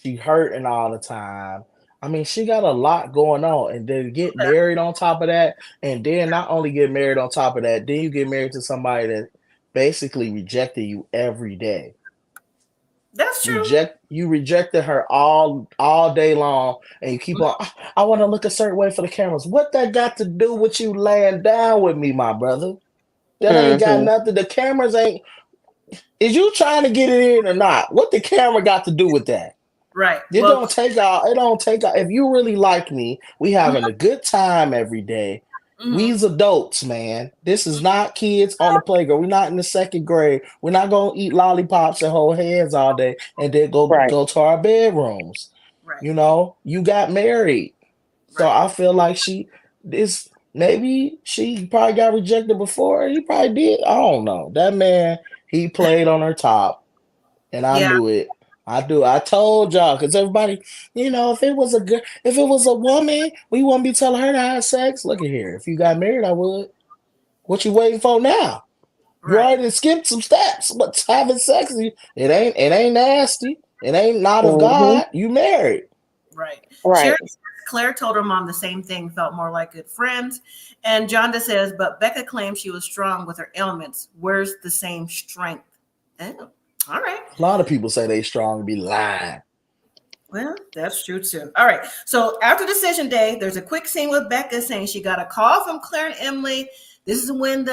She hurting all the time. I mean, she got a lot going on, and then get married on top of that, and then not only get married on top of that, then you get married to somebody that basically rejected you every day. that's true. You rejected her all day long, and you keep on. I want to look a certain way for the cameras. What that got to do with you laying down with me, my brother? That ain't got nothing. The cameras ain't. Is you trying to get it in or not? What the camera got to do with that? Right. It don't take out. It don't take out. If you really like me, we having a good time every day. We's adults, man. This is not kids on the playground. We're not in the second grade. We're not gonna eat lollipops and hold hands all day and then go to our bedrooms. Right. You got married. So I feel like maybe she probably got rejected before. He probably did. I don't know. That man, he played on her top, and I knew it. I told y'all, because everybody, if it was a woman, we wouldn't be telling her to have sex. Look at here. If you got married, I would. What you waiting for now? You already skipped some steps. But having sex, it ain't nasty. It ain't not of God. You married. Right. Right. Claire told her mom the same thing, felt more like good friends. And Jonda says, but Becca claimed she was strong with her ailments. Where's the same strength? Oh, all right. A lot of people say they strong and be lying. Well, that's true too. All right. So after decision day, there's a quick scene with Becca saying she got a call from Claire and Emily. This is when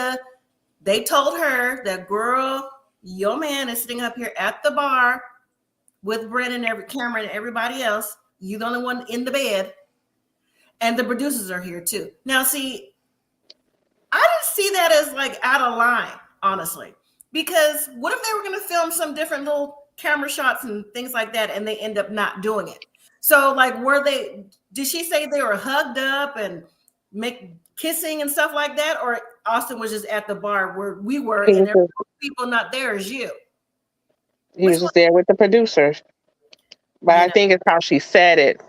they told her that, girl, your man is sitting up here at the bar with Brennan, Cameron, and everybody else. You're the only one in the bed. and the producers are here too. Now, see, I didn't see that as like out of line, honestly, because what if they were going to film some different little camera shots and things like that, and they end up not doing it? So, like, did she say they were hugged up and make kissing and stuff like that, or Austin was just at the bar where we were, and there were people not there as you? He was just there with the producers. But I think it's how she said it,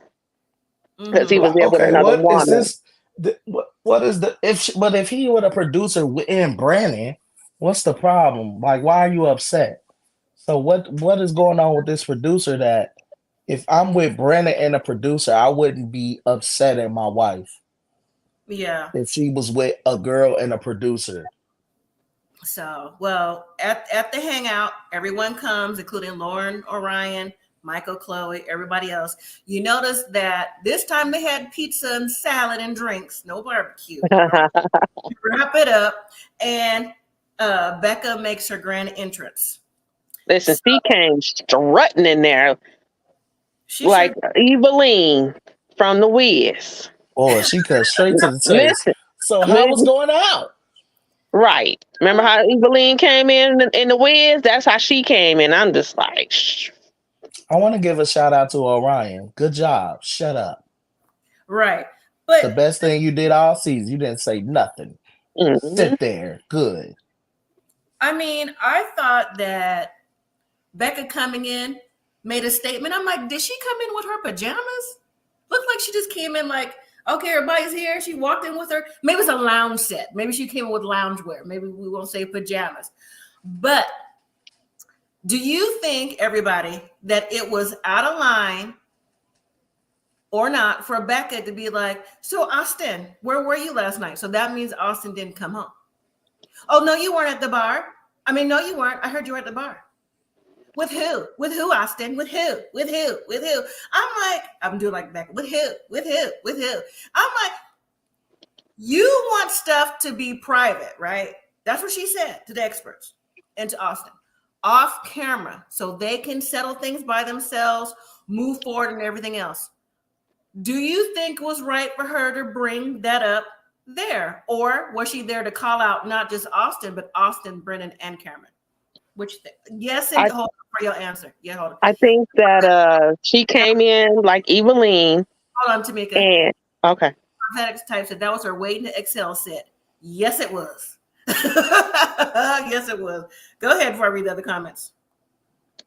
because he was there with another woman. What is this? What is the but if he were a producer in Brennan, what's the problem? Like, why are you upset? So what is going on with this producer that if I'm with Brennan and a producer, I wouldn't be upset at my wife? Yeah. If she was with a girl and a producer. So, well, at the hangout, everyone comes, including Lauren, Orion, Michael, Chloe, everybody else. You notice that this time they had pizza and salad and drinks, no barbecue. Wrap it up, and Becca makes her grand entrance. Listen, she came strutting in there like Eveline from The Wiz. Oh, she cut straight to the chase. Listen, so how was going out? Right. Remember how Eveline came in The Wiz? That's how she came in. I'm just like, shh. I want to give a shout out to Orion. Good job. Shut up. Right. But the best thing you did all season. You didn't say nothing. Mm-hmm. Sit there. Good. I mean, I thought that Becca coming in made a statement. I'm like, did she come in with her pajamas? Looked like she just came in like, okay, everybody's here. She walked in with her. Maybe it's a lounge set. Maybe she came in with loungewear. Maybe we won't say pajamas. But do you think, everybody, that it was out of line or not for Becca to be like, so Austin, where were you last night? So that means Austin didn't come home. Oh, no, you weren't at the bar. I mean, no, you weren't. I heard you were at the bar. With who? With who, Austin? With who? With who? With who? I'm doing like Becca. With who? With who? With who? I'm like, you want stuff to be private, right? That's what she said to the experts and to Austin. Off camera, so they can settle things by themselves, move forward and everything else. Do you think it was right for her to bring that up there? Or was she there to call out not just Austin, but Austin, Brennan, and Cameron? Yes, and hold on for your answer. Yeah, hold on. I think that she came in like Eveline. Hold on, Tamika. And okay. Type said that was her waiting to Excel set. Yes, it was. Yes, it was. Go ahead before I read the other comments.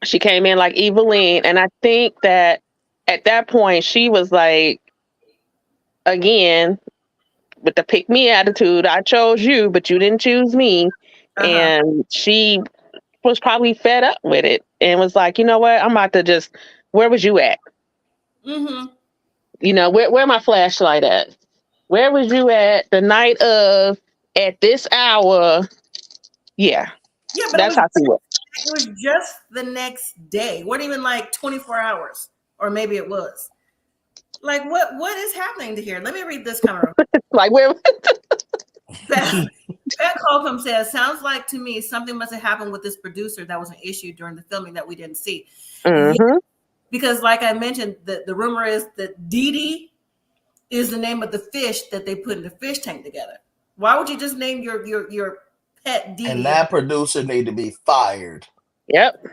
She came in like Eveline, and I think that at that point she was like, again, with the pick me attitude, I chose you, but you didn't choose me. And she was probably fed up with it and was like, you know what, I'm about to just, where was you at? Mm-hmm. You know, where my flashlight at? Where was you at the night of, at this hour? Yeah, but that's how she was. It was just the next day. It wasn't even like 24 hours, or maybe it was. Like, what is happening to here? Let me read this comment. Like, where? Beth Holcomb says, sounds like to me something must have happened with this producer that was an issue during the filming that we didn't see. Mm-hmm. Yeah, because, like I mentioned, the rumor is that Dee Dee is the name of the fish that they put in the fish tank together. Why would you just name your pet Dee Dee? And that producer need to be fired. Yep.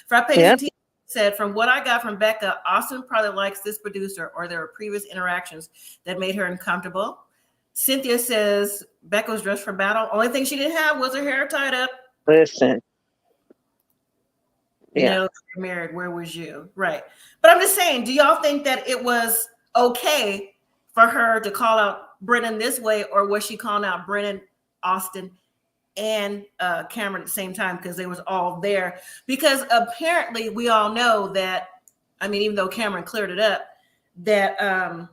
Frappe said, from what I got from Becca, Austin probably likes this producer, or there were previous interactions that made her uncomfortable. Cynthia says Becca was dressed for battle. Only thing she didn't have was her hair tied up. Listen. You know, you're married. Where was you? Right. But I'm just saying, do y'all think that it was okay for her to call out Brennan this way, or was she calling out Brennan, Austin, and Cameron at the same time because they was all there? Because apparently we all know that, I mean, even though Cameron cleared it up, that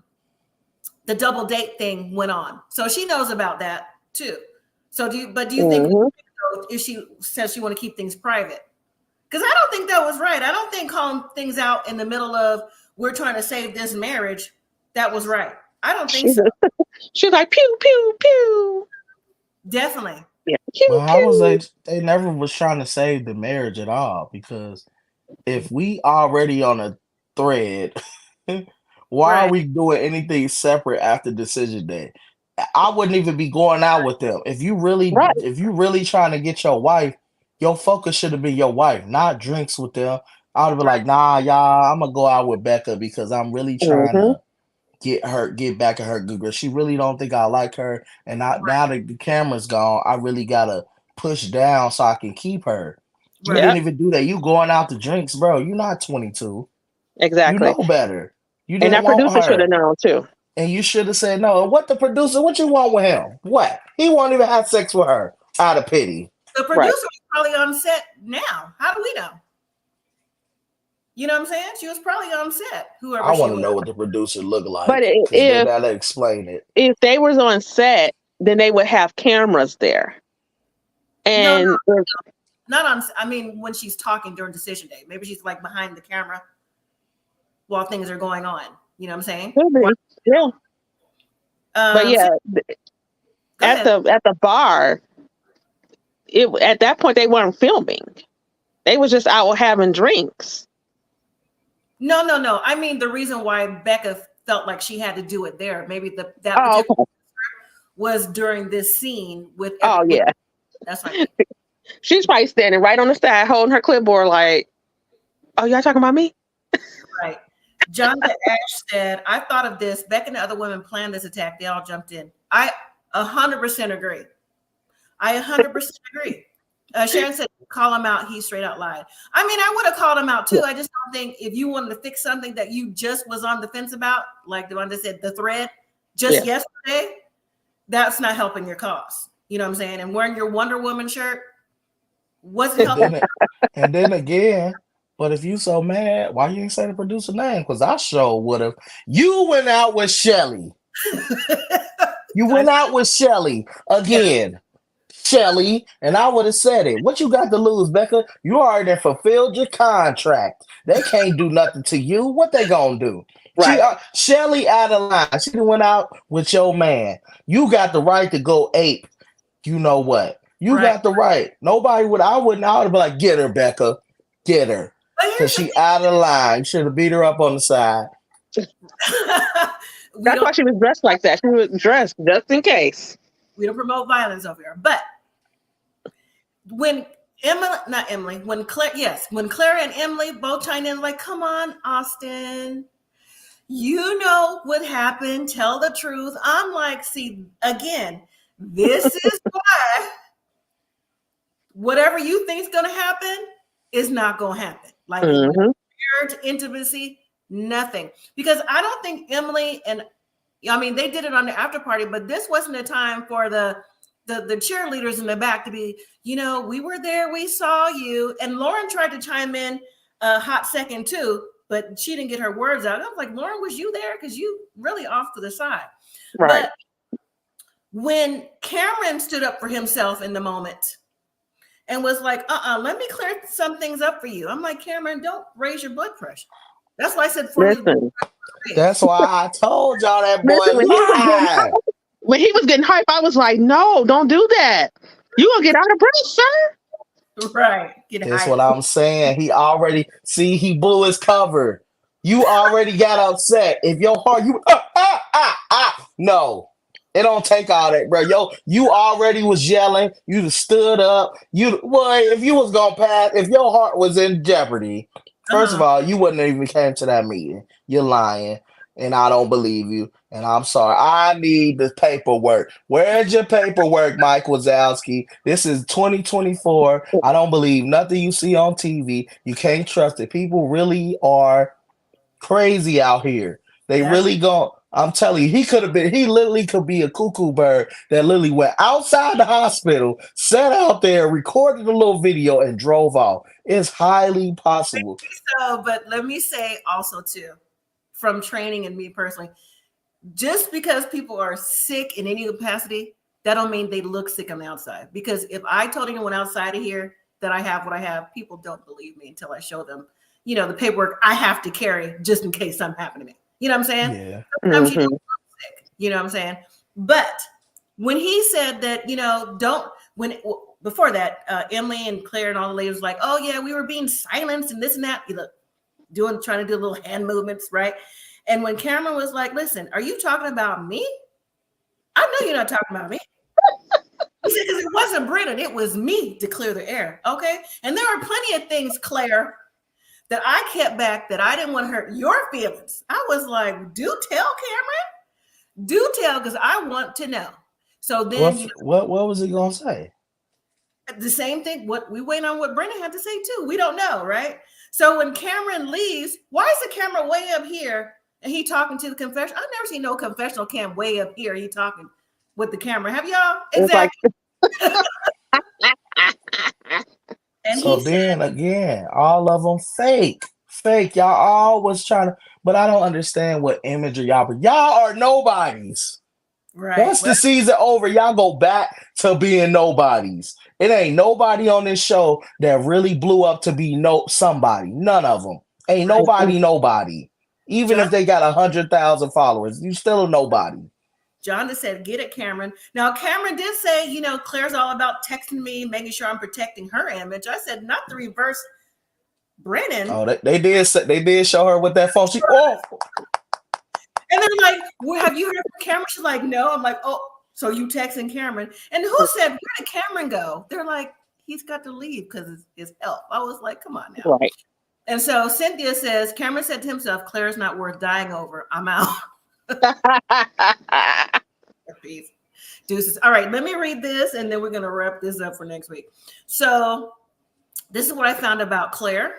the double date thing went on. So she knows about that too. So do you think if she says she want to keep things private? Because I don't think that was right. I don't think calling things out in the middle of we're trying to save this marriage, that was right. I don't think so. She's like, pew, pew, pew. Definitely. Yeah. Pew, well, how pew. was they never was trying to save the marriage at all, because if we already on a thread Why are Right. we doing anything separate after decision day? I wouldn't even be going out with them. If you Right. really trying to get your wife, your focus should have been your wife, not drinks with them. I would have been like, nah, y'all, I'm gonna go out with Becca because I'm really trying Mm-hmm. to get back at her good girl. She really don't think I like her, and now that the camera's gone, I really gotta push down so I can keep her. You Right. didn't Yep. even do that. You going out to drinks, bro. You're not 22. You Exactly. know better. You And didn't that want producer should have her. known too. And you should have said no. What the producer? What you want with him? What? He won't even have sex with her out of pity. The Right. producer was probably on set now. How do we know? You know what I'm saying? She was probably on set, whoever I she want to was. know what the producer look But like because then if that'll explain it. they was on set, then they would have cameras there. No, And not on. I mean, when she's talking during decision day, maybe she's like behind the camera while things are going on. You know what I'm saying? yeah. But yeah, Go at ahead. the bar, at that point they weren't filming. They was just out having drinks. No. I mean, the reason why Becca felt like she had to do it there, maybe that Oh, particular okay. was during this scene with. Oh yeah. That's what I mean. She's probably standing right on the side holding her clipboard like, oh, y'all talking about me? Right. Jonathan Ash said, I thought of this. Becca and the other women planned this attack. They all jumped in. I 100% agree. I 100% agree. Sharon said, call him out. He straight out lied. I mean, I would have called him out too. I just don't think if you wanted to fix something that you just was on the fence about, like the one that said the thread just yesterday, that's not helping your cause. You know what I'm saying? And wearing your Wonder Woman shirt wasn't helping. And then again, but if you so mad, why you ain't say the producer name? Because I sure would have. You went out with Shelly. You went out with Shelly again. Shelly, and I would have said it. What you got to lose, Becca? You already fulfilled your contract. They can't do nothing to you. What they gonna do? Right. Shelly out of line. She went out with your man. You got the right to go ape. You know what? You got the right. Nobody would. I would have been like, get her, Becca, get her, because she out of line. You should have beat her up on the side. That's why she was dressed like that. She was dressed just in case. We don't promote violence over here. But when when Claire and Emily both chime in, like, come on, Austin, you know what happened. Tell the truth. I'm like, see, again, this is why whatever you think is going to happen is not going to happen. Like, marriage, intimacy, nothing. Because I don't think Emily and, I mean, they did it on the after party, but this wasn't a time for the cheerleaders in the back to be, we were there, we saw you. And Lauren tried to chime in a hot second too, but she didn't get her words out. I was like, Lauren, was you there? Because you really off to the side. Right. But when Cameron stood up for himself in the moment and was like, let me clear some things up for you. I'm like, Cameron, don't raise your blood pressure. That's why I said That's why I told y'all that boy lied. When he was getting hype, I was like, no, don't do that. You gonna get out of breath, sir. Right. That's what I'm saying. He blew his cover. You already got upset. If your heart, no. It don't take all that, bro. You already was yelling. You just stood up. If you was gonna pass, if your heart was in jeopardy, first of all, you wouldn't have even came to that meeting. You're lying, and I don't believe you. And I'm sorry. I need the paperwork. Where's your paperwork, Mike Wazowski? This is 2024. I don't believe nothing you see on TV. You can't trust it. People really are crazy out here. They really go. I'm telling you, he literally could be a cuckoo bird that literally went outside the hospital, sat out there, recorded a little video, and drove off. It's highly possible. So, but let me say also too, from training and me personally, just because people are sick in any capacity, that don't mean they look sick on the outside. Because if I told anyone outside of here that I have what I have, people don't believe me until I show them, the paperwork I have to carry just in case something happened to me. You know what I'm saying? Yeah. Sometimes you don't look sick. You know what I'm saying? But when he said that, before that, Emily and Claire and all the ladies was like, oh yeah, we were being silenced and this and that. Trying to do little hand movements, right? And when Cameron was like, listen, are you talking about me? I know you're not talking about me. He said, because it wasn't Brennan, it was me to clear the air. Okay. And there were plenty of things, Claire, that I kept back that I didn't want to hurt your feelings. I was like, do tell Cameron. Do tell, because I want to know. So then what was he gonna say? The same thing. What we wait on what Brennan had to say too. We don't know, right? So when Cameron leaves, why is the camera way up here and he talking to the confessional? I've never seen no confessional cam way up here. He talking with the camera. Have y'all? Exactly. And so then again, all of them fake. Y'all always trying to, but I don't understand what image of y'all. But y'all are nobodies. Right. Once the season over, y'all go back to being nobodies. It ain't nobody on this show that really blew up to be somebody. None of them. Ain't nobody. Even if they got 100,000 followers, you still a nobody. John just said, get it, Cameron. Now, Cameron did say, Claire's all about texting me, making sure I'm protecting her image. I said, not the reverse Brennan. Oh, they did show her with that phone. And they're like, well, have you heard from Cameron? She's like, no. I'm like, oh, so you texting Cameron. And who said, where did Cameron go? They're like, he's got to leave because it's his health. I was like, come on now. Right. And so Cynthia says, Cameron said to himself, Claire's not worth dying over. I'm out. Deuces. All right, let me read this and then we're going to wrap this up for next week. So this is what I found about Claire.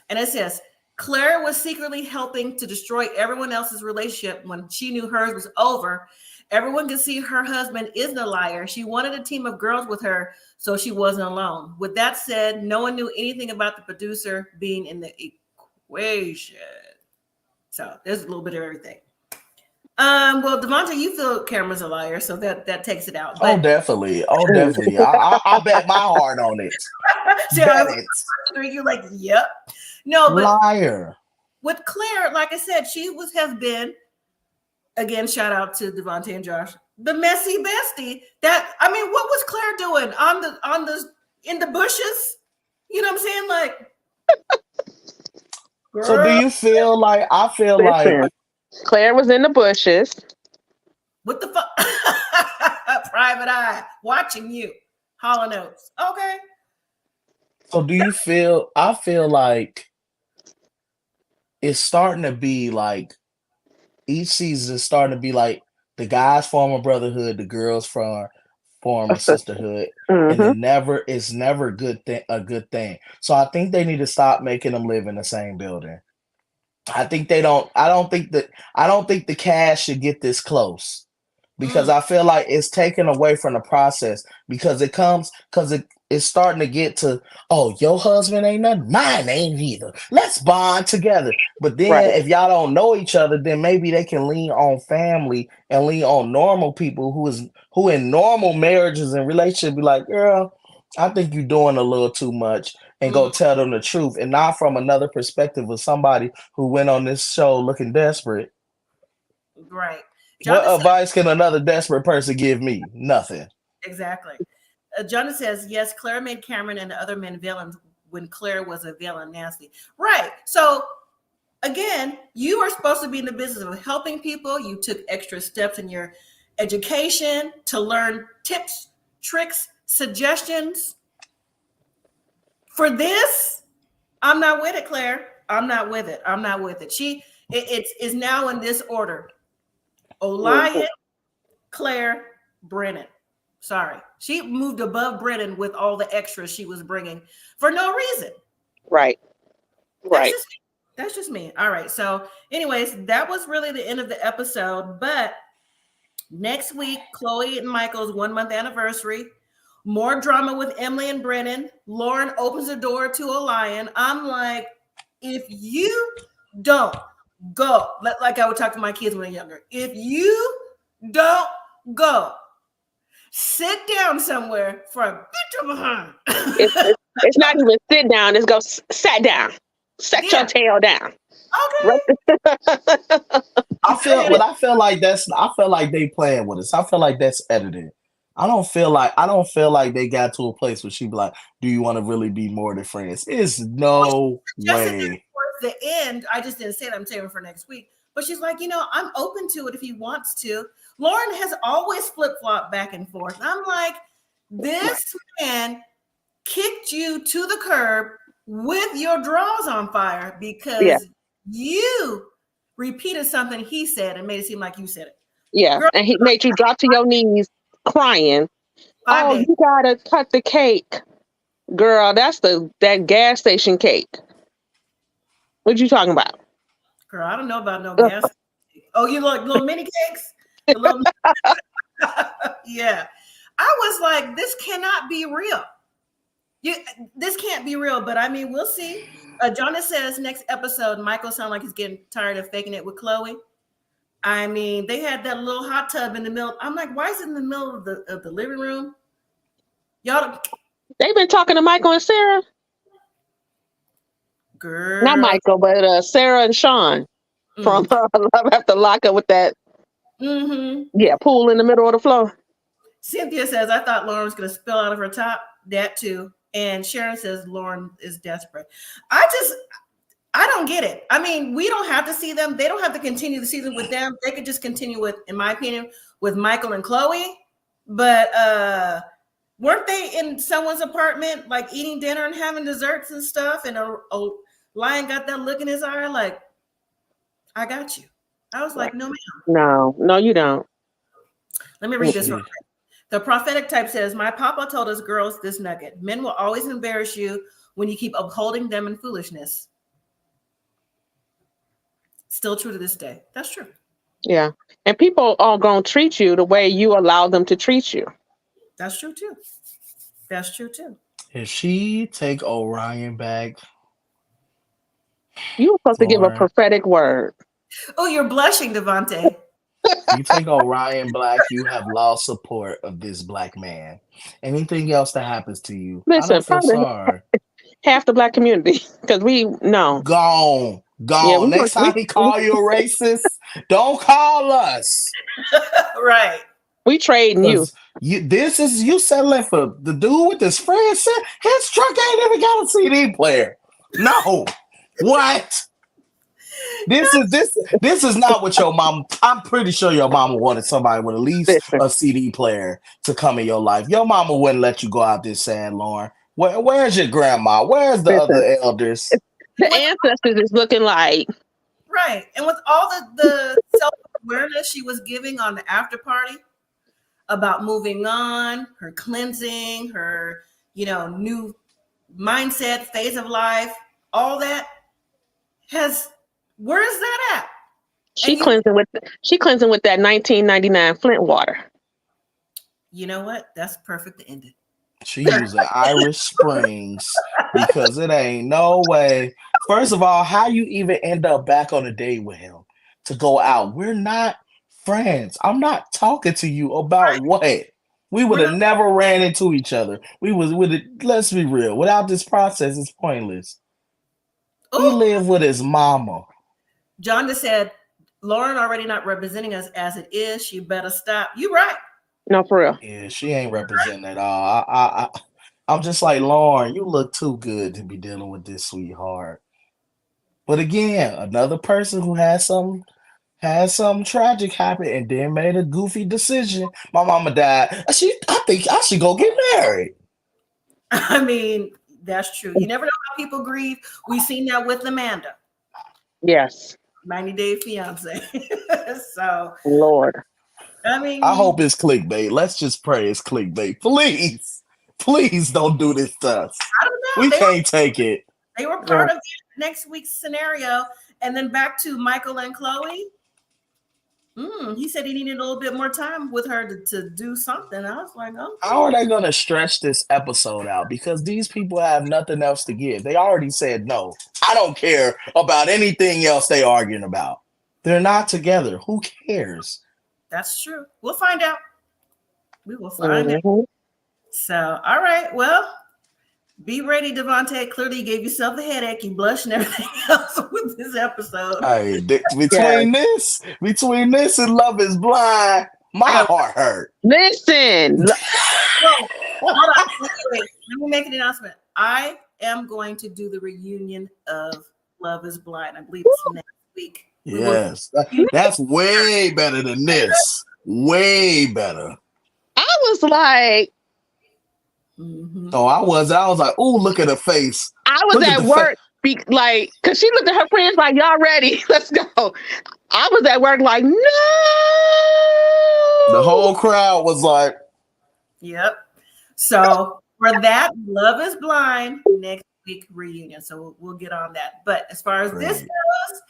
And it says, Claire was secretly helping to destroy everyone else's relationship when she knew hers was over. Everyone could see her husband isn't a liar. She wanted a team of girls with her, so she wasn't alone. With that said, no one knew anything about the producer being in the equation. So there's a little bit of everything. Well, Devonta, you feel Cameron's a liar, so that takes it out. But... Oh, definitely. I bet my heart on it. You're like, yep. No, but liar. With Claire, like I said, has been, again, shout out to Devonta and Josh, the messy bestie. What was Claire doing in the bushes? You know what I'm saying? Like, girl. So do you feel like like Claire was in the bushes. What the fuck? Private eye watching you. Hall & Oates. Okay. So do you feel, I feel like it's starting to be like each season is starting to be like the guys form a brotherhood, the girls form a sisterhood, and it's never a good thing. So I think they need to stop making them live in the same building. I don't think the cast should get this close because I feel like it's taken away from the process because it's starting to get to, oh, your husband ain't nothing, mine ain't either. Let's bond together. But then if y'all don't know each other, then maybe they can lean on family and lean on normal people who in normal marriages and relationships be like, girl, I think you're doing a little too much, and go tell them the truth, and not from another perspective of somebody who went on this show looking desperate. Right. What advice can another desperate person give me? Nothing. Exactly. Jonah says, yes, Claire made Cameron and the other men villains when Claire was a villain, nasty. Right. So again, you are supposed to be in the business of helping people. You took extra steps in your education to learn tips, tricks, suggestions. For this, I'm not with it, Claire. I'm not with it. It's now in this order. Orion, Claire, Brennan. Sorry. She moved above Brennan with all the extras she was bringing for no reason. Right. That's just me. All right. So anyways, that was really the end of the episode. But next week, Chloe and Michael's 1 month anniversary. More drama with Emily and Brennan. Lauren opens the door to Orion. I'm like, if you don't go, like I would talk to my kids when they're younger. If you don't go, sit down somewhere for a bit of a time. It's not even sit down. It's go sat down. Set your tail down. Okay. I feel like they playing with us. I feel like that's edited. I don't feel like they got to a place where she'd be like, do you want to really be more than friends? It's no way. the end, I just didn't say that. I'm saving for next week. But she's like, I'm open to it if he wants to. Lauren has always flip-flopped back and forth. I'm like, this man kicked you to the curb with your drawers on fire because you repeated something he said and made it seem like you said it. Yeah. Girl, And he made you drop to your knees crying. 5 days. You gotta cut the cake. Girl, that's that gas station cake. What you talking about? Girl, I don't know about no gas. Oh, you like little mini cakes? The little yeah. I was like, this cannot be real. This can't be real, but I mean, we'll see. Jonah says next episode, Michael sounds like he's getting tired of faking it with Chloe. I mean, they had that little hot tub in the middle. I'm like, why is it in the middle of the living room? Y'all, They've been talking to Michael and Sarah. girl, Not Michael, but Sarah and Sean from Love After Lockup with that pool in the middle of the floor. Cynthia says, I thought Lauren was going to spill out of her top. That too. And Sharon says Lauren is desperate. I don't get it. I mean, we don't have to see them. They don't have to continue the season with them. They could just continue with, in my opinion, with Michael and Chloe. But weren't they in someone's apartment, like eating dinner and having desserts and stuff? And a lion got that look in his eye, like, I got you. I was like, no, ma'am. No, you don't. Let me read this real quick. The prophetic type says, my papa told us girls this nugget. Men will always embarrass you when you keep upholding them in foolishness. Still true to this day. That's true. Yeah. And people are going to treat you the way you allow them to treat you. That's true too. That's true too. If she take Orion back, you were supposed to give a Lauren, prophetic word. Oh, you're blushing, Devontae. You take Orion black, you have lost support of this black man. Anything else that happens to you, Listen, I don't feel sorry. Half the black community, because Gone. Yeah, Next time he call you a racist, don't call us. Right. We trading you. You settling for the dude with his friend said his truck ain't even got a CD player. No. What? This is not what your mom. I'm pretty sure your mama wanted somebody with at least a CD player to come in your life. Your mama wouldn't let you go out there saying, Lauren, where's your grandma? Where's the other elders? The ancestors is looking like. Right. And with all the self-awareness she was giving on the after party about moving on, her cleansing, her, new mindset, phase of life, all that where is that at? She cleansing with that 1999 Flint water. You know what? That's perfect to end it. She using Irish Springs because it ain't no way. First of all, how you even end up back on a date with him to go out? We're not friends. I'm not talking to you about what. We would have never ran into each other. Let's be real. Without this process, it's pointless. He lived with his mama. John just said, Lauren already not representing us as it is. She better stop. You right. No, for real. Yeah, she ain't representing at all. I'm just like, Lauren, you look too good to be dealing with this sweetheart. But again, another person who had something tragic happen and then made a goofy decision. My mama died. I think I should go get married. I mean, that's true. You never know how people grieve. We've seen that with Amanda. Yes. 90 Day Fiance. So, Lord. I mean, I hope it's clickbait. Let's just pray it's clickbait. Please don't do this to us. I don't know. We can't take it. They were part of next week's scenario. And then back to Michael and Chloe. He said he needed a little bit more time with her to do something. I was like, oh. How are they going to stretch this episode out? Because these people have nothing else to give. They already said no. I don't care about anything else they arguing about. They're not together. Who cares? That's true. We'll find out. We will find out. So, all right. Well, be ready, Devontae. Clearly, you gave yourself a headache. You blushed and everything else with this episode. Hey, between this and Love is Blind, my heart hurt. Listen. Hold on. Wait. Let me make an announcement. I am going to do the reunion of Love is Blind. I believe it's next week. Yes, that's way better than this. Way better. I was like, Oh, I was like, oh, look at her face. I was Look at work, because she looked at her friends like, y'all ready? Let's go. I was at work like, no. The whole crowd was like, yep. So for that, Love is Blind next week reunion. So we'll get on that. But as far as this goes,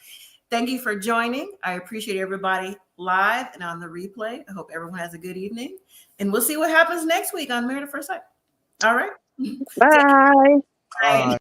thank you for joining. I appreciate everybody live and on the replay. I hope everyone has a good evening. And we'll see what happens next week on Married at First Sight. All right. Bye. Bye.